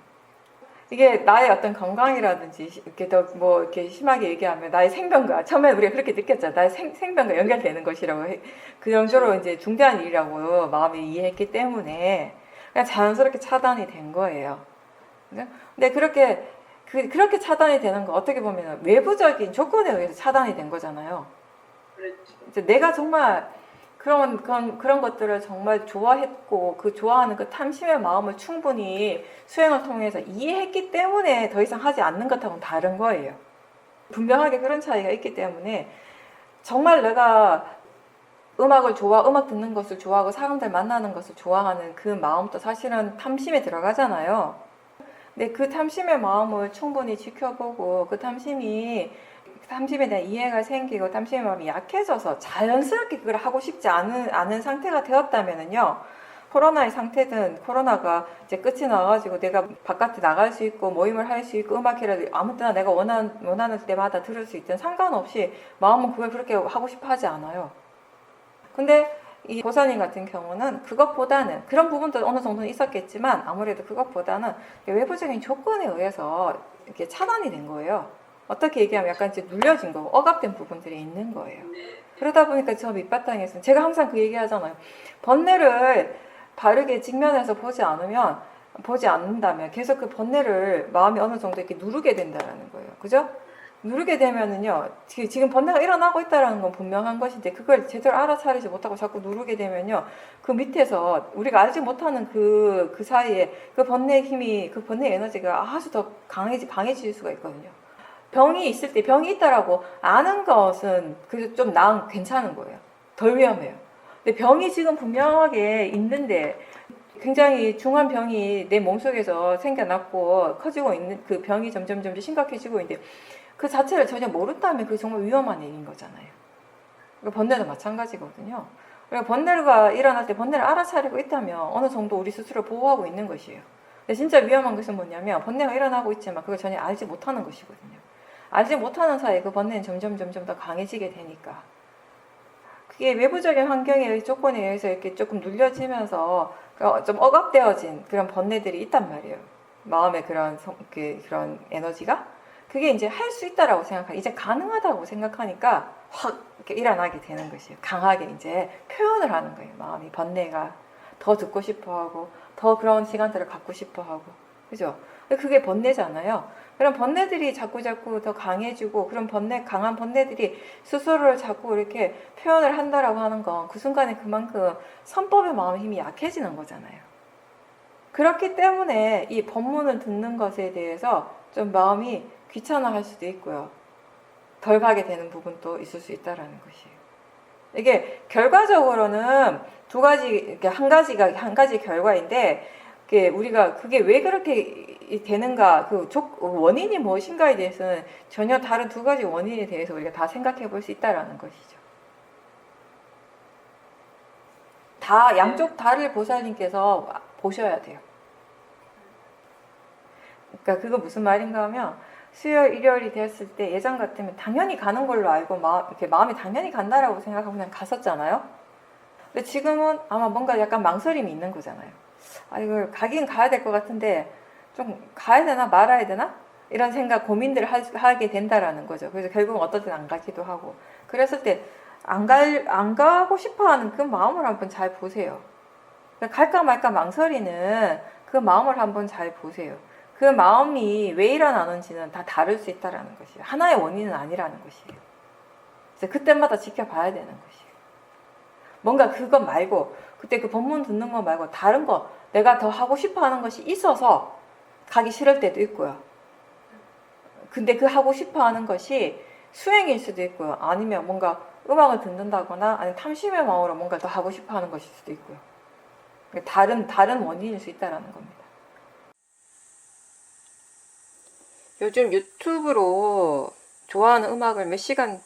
이게 나의 어떤 건강이라든지 이렇게 더 뭐 이렇게 심하게 얘기하면 나의 생명과 처음에 우리가 그렇게 느꼈잖아. 나의 생명과 연결되는 것이라고 그 정도로 이제 중대한 일이라고 마음이 이해했기 때문에 그냥 자연스럽게 차단이 된 거예요. 근데 그렇게 차단이 되는 거 어떻게 보면 외부적인 조건에 의해서 차단이 된 거잖아요. 이제 내가 정말 그런 것들을 정말 좋아했고 그 좋아하는 그 탐심의 마음을 충분히 수행을 통해서 이해했기 때문에 더 이상 하지 않는 것하고는 다른 거예요. 분명하게 그런 차이가 있기 때문에 정말 내가 음악 듣는 것을 좋아하고 사람들 만나는 것을 좋아하는 그 마음도 사실은 탐심에 들어가잖아요. 근데 그 탐심의 마음을 충분히 지켜보고 그 탐심에 대한 이해가 생기고 탐심의 마음이 약해져서 자연스럽게 그걸 하고 싶지 않은 상태가 되었다면은요, 코로나의 상태든 코로나가 이제 끝이 나가지고 내가 바깥에 나갈 수 있고 모임을 할 수 있고 음악이라도 아무 때나 내가 원하는 때마다 들을 수 있든 상관없이 마음은 그걸 그렇게 하고 싶어 하지 않아요. 근데 이 보살님 같은 경우는 그것보다는 그런 부분도 어느 정도는 있었겠지만 아무래도 그것보다는 외부적인 조건에 의해서 이렇게 차단이 된 거예요. 어떻게 얘기하면 약간 이제 눌려진 거고 억압된 부분들이 있는 거예요. 그러다 보니까 저 밑바탕에서 제가 항상 그 얘기 하잖아요. 번뇌를 바르게 직면해서 보지 않는다면 계속 그 번뇌를 마음이 어느 정도 이렇게 누르게 된다는 거예요. 그죠? 누르게 되면은요, 지금 번뇌가 일어나고 있다는 건 분명한 것인데, 그걸 제대로 알아차리지 못하고 자꾸 누르게 되면요, 그 밑에서 우리가 알지 못하는 그 사이에 그 번뇌의 힘이, 그 번뇌의 에너지가 아주 더 강해질 수가 있거든요. 병이 있을 때 병이 있다라고 아는 것은 그래서 좀 괜찮은 거예요. 덜 위험해요. 근데 병이 지금 분명하게 있는데, 굉장히 중한 병이 내 몸속에서 생겨났고 커지고 있는 그 병이 점점 심각해지고 있는데 그 자체를 전혀 모른다면 그게 정말 위험한 일인 거잖아요. 번뇌도 마찬가지거든요. 그러니까 번뇌가 일어날 때 번뇌를 알아차리고 있다면 어느 정도 우리 스스로 보호하고 있는 것이에요. 근데 진짜 위험한 것은 뭐냐면 번뇌가 일어나고 있지만 그걸 전혀 알지 못하는 것이거든요. 알지 못하는 사이에 그 번뇌는 점점 더 강해지게 되니까 그게 외부적인 환경의 조건에 의해서 이렇게 조금 눌려지면서 좀 억압되어진 그런 번뇌들이 있단 말이에요. 마음의 그런 에너지가 그게 이제 할 수 있다라고 생각하니까 이제 가능하다고 생각하니까 확 이렇게 일어나게 되는 것이에요. 강하게 이제 표현을 하는 거예요. 마음이 번뇌가 더 듣고 싶어하고 더 그런 시간들을 갖고 싶어하고 그죠? 그게 번뇌잖아요. 그런 번뇌들이 자꾸 더 강해지고 그런 강한 번뇌들이 스스로를 자꾸 이렇게 표현을 한다라고 하는 건 그 순간에 그만큼 선법의 마음의 힘이 약해지는 거잖아요. 그렇기 때문에 이 법문을 듣는 것에 대해서 좀 마음이 귀찮아할 수도 있고요. 덜 가게 되는 부분도 있을 수 있다라는 것이에요. 이게 결과적으로는 한 가지 결과인데 우리가 그게 왜 그렇게 되는가 그 원인이 무엇인가에 대해서는 전혀 다른 두 가지 원인에 대해서 우리가 다 생각해 볼 수 있다라는 것이죠. 다 양쪽 다를 보살님께서 보셔야 돼요. 그러니까 그거 무슨 말인가 하면 수요일 일요일이 되었을 때 예전 같으면 당연히 가는 걸로 알고 이렇게 마음이 당연히 간다라고 생각하고 그냥 갔었잖아요. 근데 지금은 아마 뭔가 약간 망설임이 있는 거잖아요. 이걸 가긴 가야 될 것 같은데 좀 가야 되나 말아야 되나? 이런 고민들을 하게 된다라는 거죠. 그래서 결국은 어떨 땐 안 가기도 하고. 그랬을 때 안 가고 싶어 하는 그 마음을 한번 잘 보세요. 갈까 말까 망설이는 그 마음을 한번 잘 보세요. 그 마음이 왜 일어나는지는 다 다를 수 있다라는 것이에요. 하나의 원인은 아니라는 것이에요. 그래서 그때마다 지켜봐야 되는 것이에요. 뭔가 그것 말고 그때 그 법문 듣는 거 말고 다른 거 내가 더 하고 싶어 하는 것이 있어서 가기 싫을 때도 있고요. 근데 그 하고 싶어 하는 것이 수행일 수도 있고요. 아니면 뭔가 음악을 듣는다거나 아니면 탐심의 마음으로 뭔가 더 하고 싶어 하는 것일 수도 있고요. 다른 원인일 수 있다는 겁니다. 요즘 유튜브로 좋아하는 음악을 몇 시간을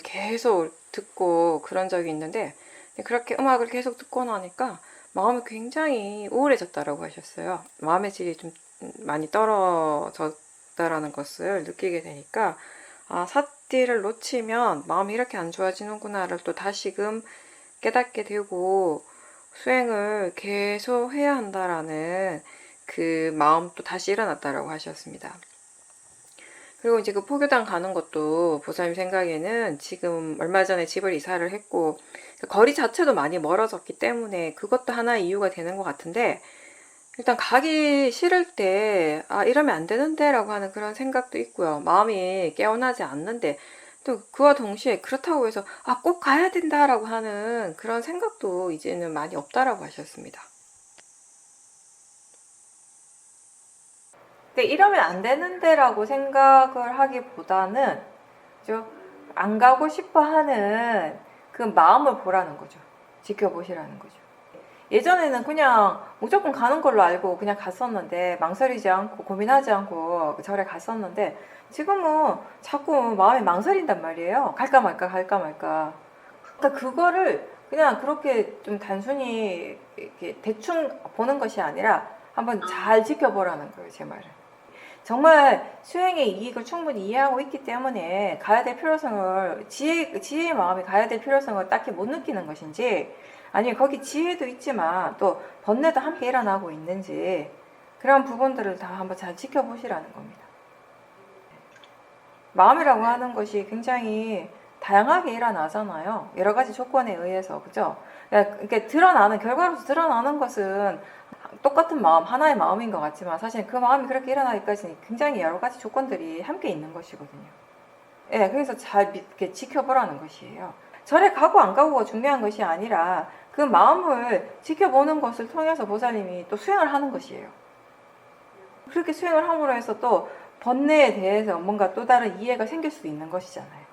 계속 듣고 그런 적이 있는데 그렇게 음악을 계속 듣고 나니까 마음이 굉장히 우울해졌다라고 하셨어요. 마음의 질이 좀 많이 떨어졌다라는 것을 느끼게 되니까 아, 사띠를 놓치면 마음이 이렇게 안 좋아지는구나를 또 다시금 깨닫게 되고 수행을 계속 해야 한다라는 그 마음도 다시 일어났다라고 하셨습니다. 그리고 이제 그 포교당 가는 것도 보살님 생각에는 지금 얼마 전에 집을 이사를 했고 거리 자체도 많이 멀어졌기 때문에 그것도 하나의 이유가 되는 것 같은데 일단 가기 싫을 때 아 이러면 안 되는데 라고 하는 그런 생각도 있고요. 마음이 깨어나지 않는데 또 그와 동시에 그렇다고 해서 아 꼭 가야 된다라고 하는 그런 생각도 이제는 많이 없다라고 하셨습니다. 근데 이러면 안 되는데라고 생각을 하기보다는 안 가고 싶어 하는 그 마음을 보라는 거죠. 지켜보시라는 거죠. 예전에는 그냥 무조건 가는 걸로 알고 그냥 갔었는데 망설이지 않고 고민하지 않고 절에 갔었는데 지금은 자꾸 마음이 망설인단 말이에요. 갈까 말까 갈까 말까. 그러니까 그거를 그냥 그렇게 좀 단순히 이렇게 대충 보는 것이 아니라 한번 잘 지켜보라는 거예요, 제 말은. 정말 수행의 이익을 충분히 이해하고 있기 때문에 가야 될 필요성을 지혜의 마음이 가야 될 필요성을 딱히 못 느끼는 것인지 아니면 거기 지혜도 있지만 또 번뇌도 함께 일어나고 있는지 그런 부분들을 다 한번 잘 지켜보시라는 겁니다. 마음이라고 하는 것이 굉장히 다양하게 일어나잖아요. 여러 가지 조건에 의해서, 그죠? 그러니까 결과로서 드러나는 것은 똑같은 마음, 하나의 마음인 것 같지만 사실 그 마음이 그렇게 일어나기까지 굉장히 여러 가지 조건들이 함께 있는 것이거든요. 예, 그래서 잘 이렇게 지켜보라는 것이에요. 절에 가고 안 가고가 중요한 것이 아니라 그 마음을 지켜보는 것을 통해서 보살님이 또 수행을 하는 것이에요. 그렇게 수행을 함으로 해서 또 번뇌에 대해서 뭔가 또 다른 이해가 생길 수 있는 것이잖아요.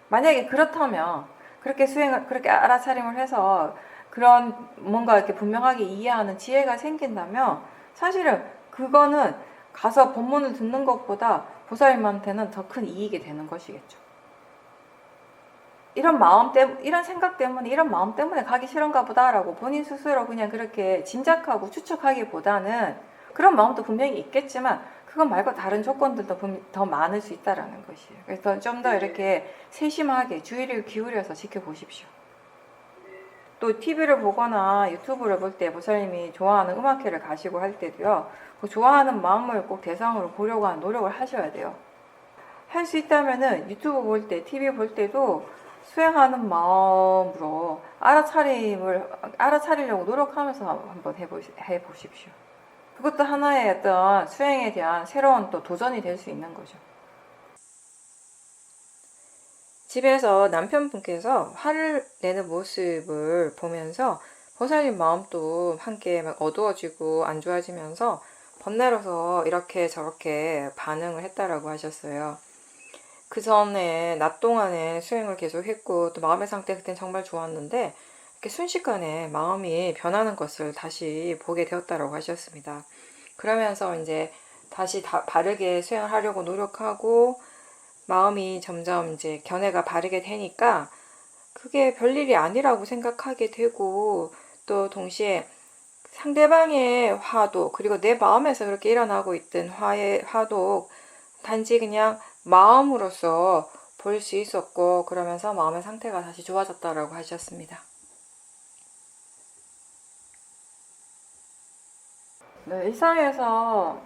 만약에 그렇다면 그렇게 알아차림을 해서 그런 뭔가 이렇게 분명하게 이해하는 지혜가 생긴다면 사실은 그거는 가서 법문을 듣는 것보다 보살님한테는 더 큰 이익이 되는 것이겠죠. 이런 생각 때문에, 이런 마음 때문에 가기 싫은가 보다라고 본인 스스로 그냥 그렇게 짐작하고 추측하기보다는 그런 마음도 분명히 있겠지만 그것 말고 다른 조건들도 더 많을 수 있다라는 것이에요. 그래서 좀 더 이렇게 세심하게 주의를 기울여서 지켜보십시오. 또 TV를 보거나 유튜브를 볼 때 보살님이 좋아하는 음악회를 가시고 할 때도요. 그 좋아하는 마음을 꼭 대상으로 보려고 하는 노력을 하셔야 돼요. 할 수 있다면은 유튜브 볼 때, TV 볼 때도 수행하는 마음으로 알아차리려고 노력하면서 한번 해보십시오. 그것도 하나의 어떤 수행에 대한 새로운 또 도전이 될 수 있는 거죠. 집에서 남편분께서 화를 내는 모습을 보면서 보살님 마음도 함께 막 어두워지고 안 좋아지면서 번뇌로서 이렇게 저렇게 반응을 했다라고 하셨어요. 그 전에 낮 동안에 수행을 계속 했고 또 마음의 상태 그땐 정말 좋았는데 이렇게 순식간에 마음이 변하는 것을 다시 보게 되었다라고 하셨습니다. 그러면서 이제 다시 바르게 수행을 하려고 노력하고 마음이 점점 이제 견해가 바르게 되니까 그게 별일이 아니라고 생각하게 되고 또 동시에 상대방의 화도 그리고 내 마음에서 그렇게 일어나고 있던 화도 단지 그냥 마음으로서 볼 수 있었고 그러면서 마음의 상태가 다시 좋아졌다라고 하셨습니다. 네, 일상에서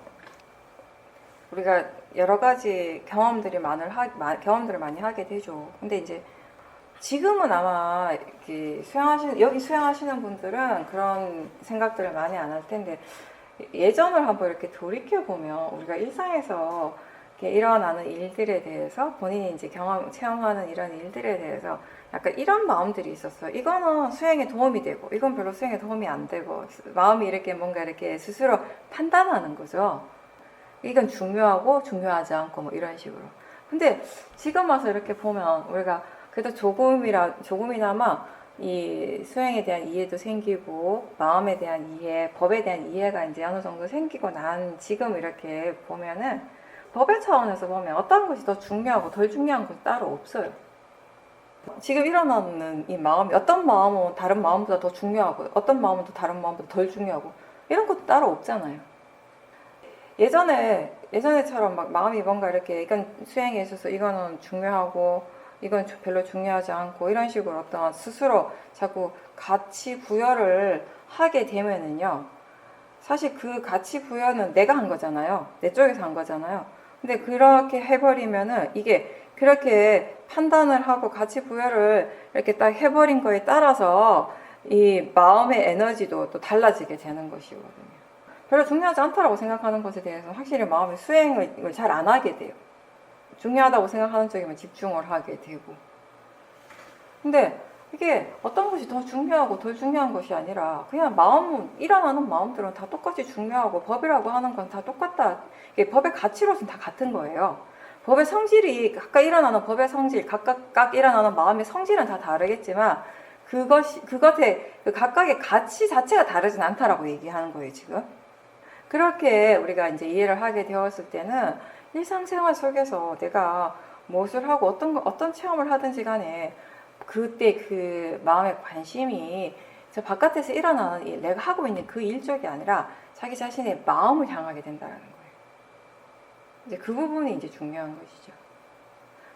우리가 여러 가지 경험들을 많이 하게 되죠. 근데 이제 지금은 아마 여기 수행하시는 분들은 그런 생각들을 많이 안 할 텐데 예전을 한번 이렇게 돌이켜 보면 우리가 일상에서 이렇게 일어나는 일들에 대해서 본인이 이제 체험하는 이런 일들에 대해서 약간 이런 마음들이 있었어요. 이거는 수행에 도움이 되고, 이건 별로 수행에 도움이 안 되고, 마음이 이렇게 뭔가 이렇게 스스로 판단하는 거죠. 이건 중요하고 중요하지 않고 뭐 이런 식으로. 근데 지금 와서 이렇게 보면 우리가 그래도 조금이나마 이 수행에 대한 이해도 생기고 마음에 대한 이해, 법에 대한 이해가 이제 어느 정도 생기고 난 지금 이렇게 보면은 법의 차원에서 보면 어떤 것이 더 중요하고 덜 중요한 것이 따로 없어요. 지금 일어나는 이 마음이 어떤 마음은 다른 마음보다 더 중요하고 어떤 마음은 또 다른 마음보다 덜 중요하고 이런 것도 따로 없잖아요. 예전에처럼 막 마음이 뭔가 이렇게 이건 수행에 있어서 이거는 중요하고 이건 별로 중요하지 않고 이런 식으로 어떤 스스로 자꾸 가치 부여를 하게 되면은요. 사실 그 가치 부여는 내가 한 거잖아요. 내 쪽에서 한 거잖아요. 근데 그렇게 해버리면은 이게 그렇게 판단을 하고 가치 부여를 이렇게 딱 해버린 거에 따라서 이 마음의 에너지도 또 달라지게 되는 것이거든요. 별로 중요하지 않다라고 생각하는 것에 대해서 확실히 마음의 수행을 잘 안 하게 돼요. 중요하다고 생각하는 쪽에만 집중을 하게 되고. 근데 이게 어떤 것이 더 중요하고 덜 중요한 것이 아니라 그냥 일어나는 마음들은 다 똑같이 중요하고 법이라고 하는 건 다 똑같다. 이게 법의 가치로서는 다 같은 거예요. 법의 성질이 각각 일어나는 법의 성질, 각각 일어나는 마음의 성질은 다 다르겠지만 그것의 그 각각의 가치 자체가 다르진 않다라고 얘기하는 거예요, 지금. 그렇게 우리가 이제 이해를 하게 되었을 때는 일상생활 속에서 내가 무엇을 하고 어떤 체험을 하든지 간에 그때 그 마음의 관심이 저 바깥에서 일어나는 내가 하고 있는 그 일 쪽이 아니라 자기 자신의 마음을 향하게 된다는 거예요. 이제 그 부분이 이제 중요한 것이죠.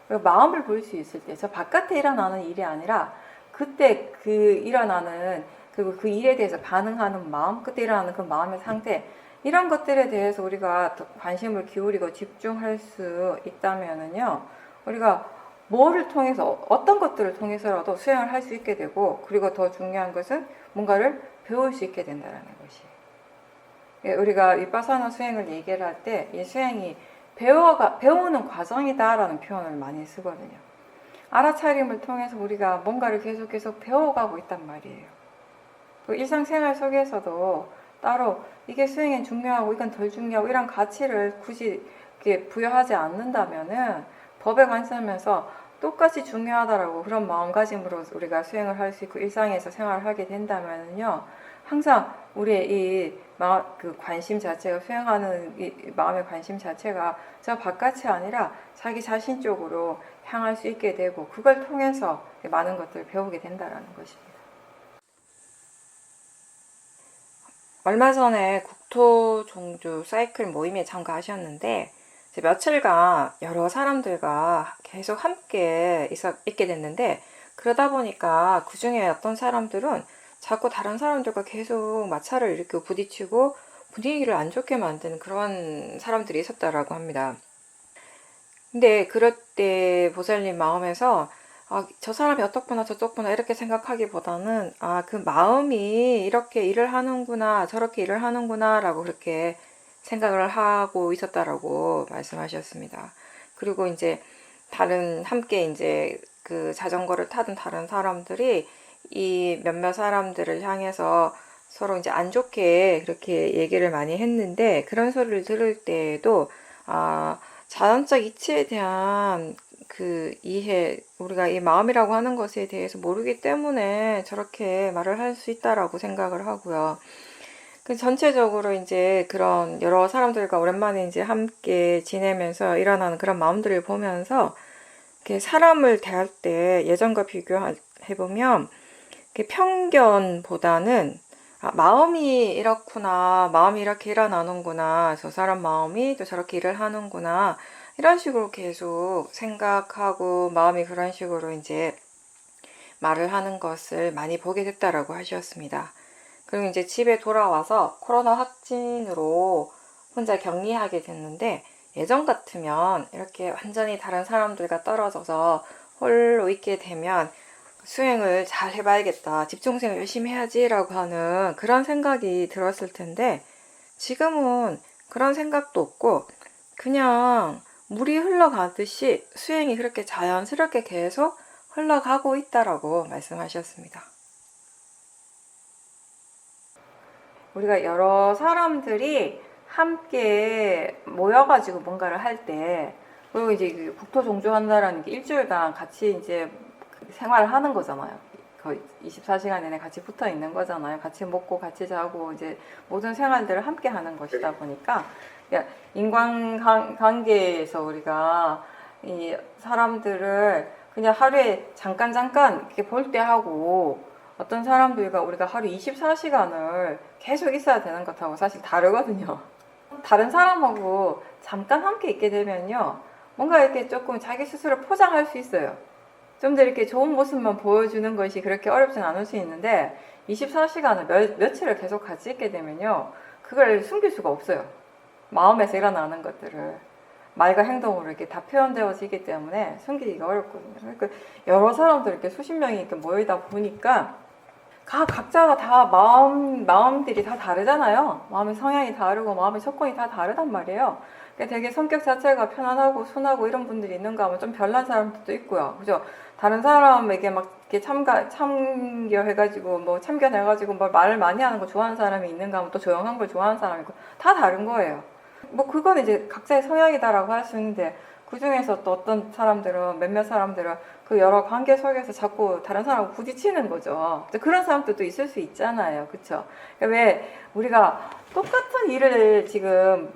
그리고 마음을 볼 수 있을 때 저 바깥에 일어나는 일이 아니라 그때 그 일어나는 그리고 그 일에 대해서 반응하는 마음, 그때 일어나는 그 마음의 상태 이런 것들에 대해서 우리가 관심을 기울이고 집중할 수 있다면은요, 우리가 뭐를 통해서 어떤 것들을 통해서라도 수행을 할 수 있게 되고, 그리고 더 중요한 것은 뭔가를 배울 수 있게 된다는 것이. 우리가 위파사나 수행을 얘기를 할 때 이 수행이 배우는 과정이다라는 표현을 많이 쓰거든요. 알아차림을 통해서 우리가 뭔가를 계속 배워가고 있단 말이에요. 그 일상생활 속에서도 따로 이게 수행엔 중요하고 이건 덜 중요하고 이런 가치를 굳이 이렇게 부여하지 않는다면은 법에 관점에서 똑같이 중요하다라고 그런 마음가짐으로 우리가 수행을 할 수 있고 일상에서 생활을 하게 된다면요, 항상 우리의 그 관심 자체가 수행하는 이 마음의 관심 자체가 저 바깥이 아니라 자기 자신 쪽으로 향할 수 있게 되고 그걸 통해서 많은 것들을 배우게 된다라는 것입니다. 얼마 전에 국토종주 사이클 모임에 참가하셨는데 며칠간 여러 사람들과 계속 함께 있게 됐는데, 그러다 보니까 그 중에 어떤 사람들은 자꾸 다른 사람들과 계속 마찰을 일으키고 부딪히고 분위기를 안 좋게 만드는 그런 사람들이 있었다라고 합니다. 근데 그럴 때 보살님 마음에서 저 사람이 어떻구나 저떻구나 이렇게 생각하기보다는 그 마음이 이렇게 일을 하는구나 저렇게 일을 하는구나 라고 그렇게 생각을 하고 있었다라고 말씀하셨습니다. 그리고 이제 함께 이제 그 자전거를 타던 다른 사람들이 이 몇몇 사람들을 향해서 서로 이제 안 좋게 그렇게 얘기를 많이 했는데, 그런 소리를 들을 때에도 자연적 이치에 대한 그 이해, 우리가 이 마음이라고 하는 것에 대해서 모르기 때문에 저렇게 말을 할 수 있다라고 생각을 하고요. 그 전체적으로 이제 그런 여러 사람들과 오랜만에 이제 함께 지내면서 일어나는 그런 마음들을 보면서 이렇게 사람을 대할 때 예전과 비교해 보면 편견보다는 마음이 이렇구나, 마음이 이렇게 일어나는구나, 저 사람 마음이 또 저렇게 일을 하는구나, 이런 식으로 계속 생각하고 마음이 그런 식으로 이제 말을 하는 것을 많이 보게 됐다라고 하셨습니다. 그리고 이제 집에 돌아와서 코로나 확진으로 혼자 격리하게 됐는데, 예전 같으면 이렇게 완전히 다른 사람들과 떨어져서 홀로 있게 되면 수행을 잘 해봐야겠다, 집중생을 열심히 해야지 라고 하는 그런 생각이 들었을 텐데, 지금은 그런 생각도 없고 그냥 물이 흘러가듯이 수행이 그렇게 자연스럽게 계속 흘러가고 있다라고 말씀하셨습니다. 우리가 여러 사람들이 함께 모여가지고 뭔가를 할 때, 그리고 이제 국토종주한다라는 게 일주일간 같이 이제 생활을 하는 거잖아요. 거의 24시간 내내 같이 붙어 있는 거잖아요. 같이 먹고 같이 자고 이제 모든 생활들을 함께 하는 것이다 보니까, 인간관계에서 우리가 이 사람들을 그냥 하루에 잠깐 이렇게 볼 때 하고, 어떤 사람들과 우리가 하루 24시간을 계속 있어야 되는 것하고 사실 다르거든요. 다른 사람하고 잠깐 함께 있게 되면요, 뭔가 이렇게 조금 자기 스스로 포장할 수 있어요. 좀 더 이렇게 좋은 모습만 보여주는 것이 그렇게 어렵진 않을 수 있는데 24시간을 며칠을 계속 같이 있게 되면요, 그걸 숨길 수가 없어요. 마음에서 일어나는 것들을 말과 행동으로 이렇게 다 표현되어지기 때문에 숨기기가 어렵거든요. 그러니까 여러 사람들 이렇게 수십 명이 이렇게 모이다 보니까 각자가 다 마음들이 다 다르잖아요. 마음의 성향이 다르고 마음의 조건이 다 다르단 말이에요. 그러니까 되게 성격 자체가 편안하고 순하고 이런 분들이 있는가 하면 좀 별난 사람들도 있고요. 그죠? 다른 사람에게 막 이렇게 참여해가지고 뭐 참견해가지고 뭐 말을 많이 하는 거 좋아하는 사람이 있는가 하면 또 조용한 걸 좋아하는 사람이 있고 다 다른 거예요. 뭐 그건 이제 각자의 성향이다라고 할 수 있는데 그 중에서 또 어떤 사람들은 몇몇 사람들은 그 여러 관계 속에서 자꾸 다른 사람하고 부딪히는 거죠. 그런 사람들도 있을 수 있잖아요. 그쵸? 그러니까 왜 우리가 똑같은 일을 지금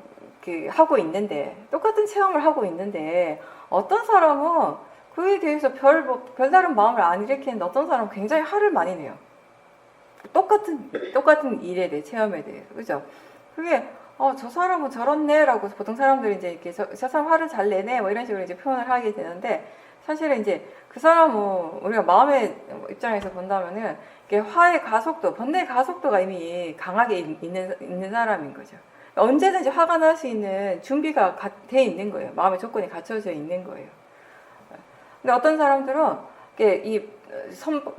하고 있는데, 똑같은 체험을 하고 있는데, 어떤 사람은 그에 대해서 별다른 마음을 안 일으키는데 어떤 사람은 굉장히 화를 많이 내요. 똑같은 일에 대해, 체험에 대해서. 그죠? 그게, 저 사람은 저렇네라고 보통 사람들이 이제 이렇게 저 사람 화를 잘 내네, 뭐 이런 식으로 이제 표현을 하게 되는데, 사실은 이제 그 사람은 우리가 마음의 입장에서 본다면은 이게 화의 가속도, 번뇌의 가속도가 이미 강하게 있는 사람인 거죠. 언제든지 화가 날 수 있는 준비가 돼 있는 거예요. 마음의 조건이 갖춰져 있는 거예요. 근데 어떤 사람들은 이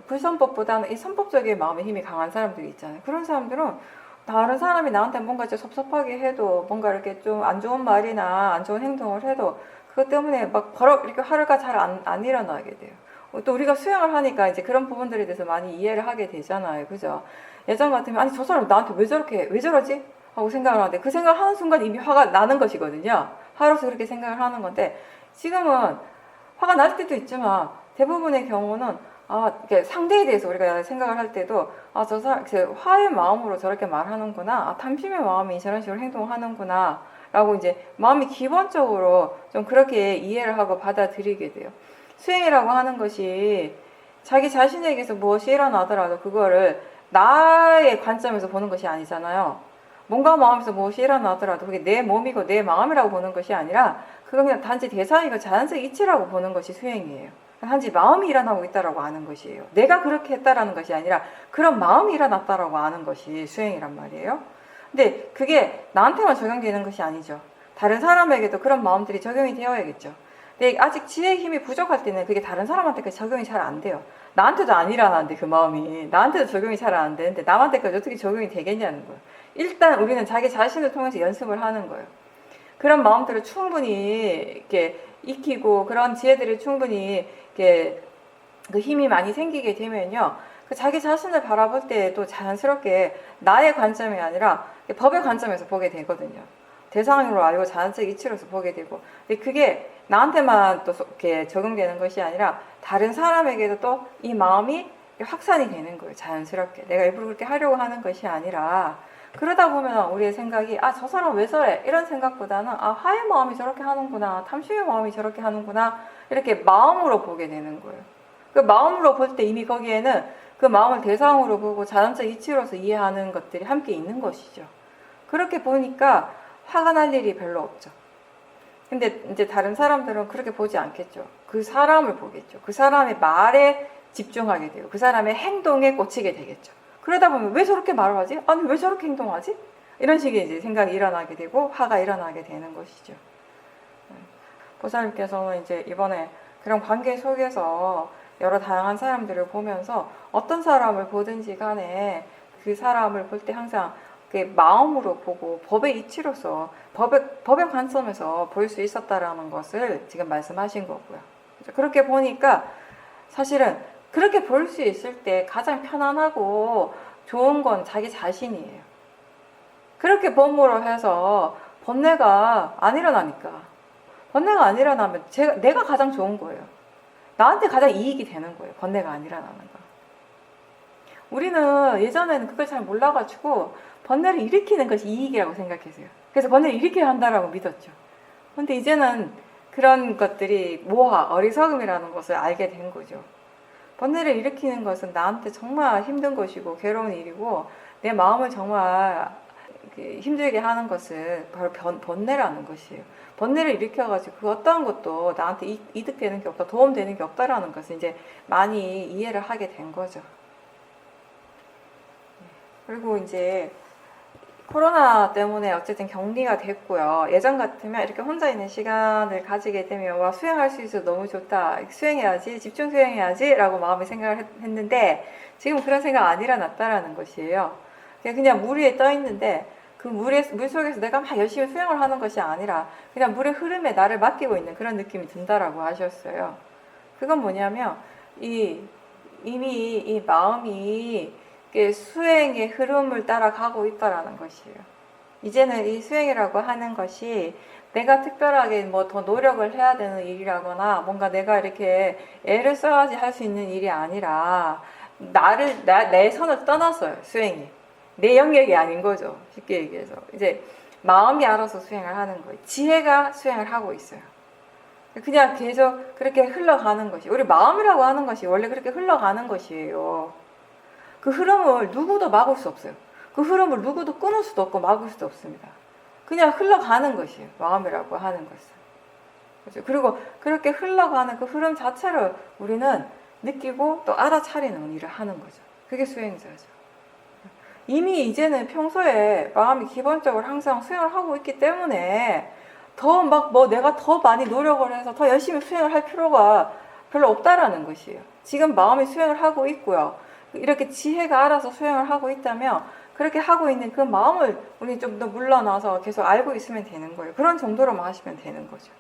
불선법보다는 이 선법적인 마음의 힘이 강한 사람들이 있잖아요. 그런 사람들은 다른 사람이 나한테 뭔가 좀 섭섭하게 해도, 뭔가 이렇게 좀 안 좋은 말이나 안 좋은 행동을 해도 그것 때문에 막 버럭 이렇게 화가 잘 안 일어나게 돼요. 또 우리가 수영을 하니까 이제 그런 부분들에 대해서 많이 이해를 하게 되잖아요. 그죠? 예전 같으면 아니 저 사람 나한테 왜 저러지? 하고 생각을 하는데 그 생각을 하는 순간 이미 화가 나는 것이거든요. 화로서 그렇게 생각을 하는 건데, 지금은 화가 날 때도 있지만 대부분의 경우는 이렇게 상대에 대해서 우리가 생각을 할 때도 저 사람 화의 마음으로 저렇게 말하는구나, 탐심의 마음이 저런 식으로 행동하는구나 라고 이제 마음이 기본적으로 좀 그렇게 이해를 하고 받아들이게 돼요. 수행이라고 하는 것이 자기 자신에게서 무엇이 일어나더라도 그거를 나의 관점에서 보는 것이 아니잖아요. 뭔가 마음에서 무엇이 일어나더라도 그게 내 몸이고 내 마음이라고 보는 것이 아니라 그건 그냥 단지 대상이고 자연적 이치라고 보는 것이 수행이에요. 단지 마음이 일어나고 있다라고 아는 것이에요. 내가 그렇게 했다라는 것이 아니라 그런 마음이 일어났다라고 아는 것이 수행이란 말이에요. 근데 그게 나한테만 적용되는 것이 아니죠. 다른 사람에게도 그런 마음들이 적용이 되어야겠죠. 근데 아직 지혜의 힘이 부족할 때는 그게 다른 사람한테까지 적용이 잘 안 돼요. 나한테도 안 일어나는데 그 마음이 나한테도 적용이 잘 안 되는데 남한테까지 어떻게 적용이 되겠냐는 거예요. 일단 우리는 자기 자신을 통해서 연습을 하는 거예요. 그런 마음들을 충분히 이렇게 익히고 그런 지혜들이 충분히 이렇게 그 힘이 많이 생기게 되면요, 그 자기 자신을 바라볼 때에도 자연스럽게 나의 관점이 아니라 법의 관점에서 보게 되거든요. 대상으로 알고 자연적 이치로서 보게 되고, 근데 그게 나한테만 또 이렇게 적용되는 것이 아니라 다른 사람에게도 또 이 마음이 확산이 되는 거예요. 자연스럽게 내가 일부러 그렇게 하려고 하는 것이 아니라. 그러다 보면 우리의 생각이 저 사람 왜 저래? 이런 생각보다는 화의 마음이 저렇게 하는구나, 탐심의 마음이 저렇게 하는구나, 이렇게 마음으로 보게 되는 거예요. 그 마음으로 볼 때 이미 거기에는 그 마음을 대상으로 보고 자연적 이치로서 이해하는 것들이 함께 있는 것이죠. 그렇게 보니까 화가 날 일이 별로 없죠. 근데 이제 다른 사람들은 그렇게 보지 않겠죠. 그 사람을 보겠죠. 그 사람의 말에 집중하게 되고 그 사람의 행동에 꽂히게 되겠죠. 그러다 보면 왜 저렇게 말을 하지? 아니 왜 저렇게 행동하지? 이런 식의 이제 생각이 일어나게 되고 화가 일어나게 되는 것이죠. 보살님께서는 이제 이번에 그런 관계 속에서 여러 다양한 사람들을 보면서 어떤 사람을 보든지 간에 그 사람을 볼 때 항상 그 마음으로 보고 법의 이치로서 법의 관점에서 볼 수 있었다라는 것을 지금 말씀하신 거고요. 그렇게 보니까 사실은 그렇게 볼 수 있을 때 가장 편안하고 좋은 건 자기 자신이에요. 그렇게 봄으로 해서 번뇌가 안 일어나니까. 번뇌가 안 일어나면 내가 가장 좋은 거예요. 나한테 가장 이익이 되는 거예요. 번뇌가 안 일어나는 거. 우리는 예전에는 그걸 잘 몰라가지고 번뇌를 일으키는 것이 이익이라고 생각했어요. 그래서 번뇌를 일으켜야 한다라고 믿었죠. 근데 이제는 그런 것들이 모화, 어리석음이라는 것을 알게 된 거죠. 번뇌를 일으키는 것은 나한테 정말 힘든 것이고 괴로운 일이고 내 마음을 정말 힘들게 하는 것은 바로 번뇌라는 것이에요. 번뇌를 일으켜가지고 그 어떠한 것도 나한테 이득되는 게 없다, 도움되는 게 없다라는 것을 이제 많이 이해를 하게 된 거죠. 그리고 이제 코로나 때문에 어쨌든 격리가 됐고요. 예전 같으면 이렇게 혼자 있는 시간을 가지게 되면 와, 수행할 수 있어서 너무 좋다. 수행해야지, 집중 수행해야지 라고 마음에 생각을 했는데 지금 그런 생각 안 일어났다라는 것이에요. 그냥 물 위에 떠 있는데 그 물 속에서 내가 막 열심히 수행을 하는 것이 아니라 그냥 물의 흐름에 나를 맡기고 있는 그런 느낌이 든다라고 하셨어요. 그건 뭐냐면 이미 이 마음이 수행의 흐름을 따라가고 있다라는 것이에요. 이제는 이 수행이라고 하는 것이 내가 특별하게 뭐 더 노력을 해야 되는 일이라거나 뭔가 내가 이렇게 애를 써야지 할 수 있는 일이 아니라 내 선을 떠났어요. 수행이. 내 영역이 아닌 거죠. 쉽게 얘기해서. 이제 마음이 알아서 수행을 하는 거예요. 지혜가 수행을 하고 있어요. 그냥 계속 그렇게 흘러가는 것이, 우리 마음이라고 하는 것이 원래 그렇게 흘러가는 것이에요. 그 흐름을 누구도 막을 수 없어요. 그 흐름을 누구도 끊을 수도 없고 막을 수도 없습니다. 그냥 흘러가는 것이에요. 마음이라고 하는 것은. 그렇죠? 그리고 그렇게 흘러가는 그 흐름 자체를 우리는 느끼고 또 알아차리는 일을 하는 거죠. 그게 수행자죠. 이미 이제는 평소에 마음이 기본적으로 항상 수행을 하고 있기 때문에 더 막 뭐 내가 더 많이 노력을 해서 더 열심히 수행을 할 필요가 별로 없다라는 것이에요. 지금 마음이 수행을 하고 있고요. 이렇게 지혜가 알아서 수행을 하고 있다면 그렇게 하고 있는 그 마음을 우리 좀 더 물러나서 계속 알고 있으면 되는 거예요. 그런 정도로만 하시면 되는 거죠.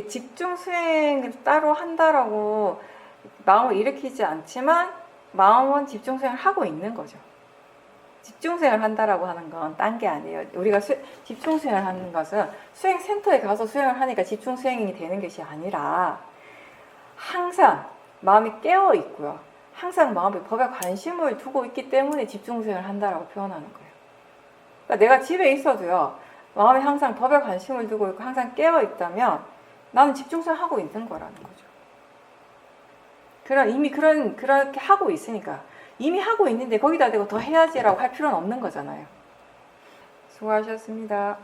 집중 수행을 따로 한다라고 마음을 일으키지 않지만 마음은 집중 수행을 하고 있는 거죠. 집중 수행을 한다라고 하는 건 딴 게 아니에요. 우리가 집중 수행을 하는 것은 수행 센터에 가서 수행을 하니까 집중 수행이 되는 것이 아니라 항상 마음이 깨어 있고요. 항상 마음에 법에 관심을 두고 있기 때문에 집중 수행을 한다라고 표현하는 거예요. 그러니까 내가 집에 있어도요. 마음에 항상 법에 관심을 두고 있고 항상 깨어 있다면 나는 집중 수행 하고 있는 거라는 거죠. 이미 그렇게 하고 있으니까 이미 하고 있는데 거기다 대고 더 해야지라고 할 필요는 없는 거잖아요. 수고하셨습니다.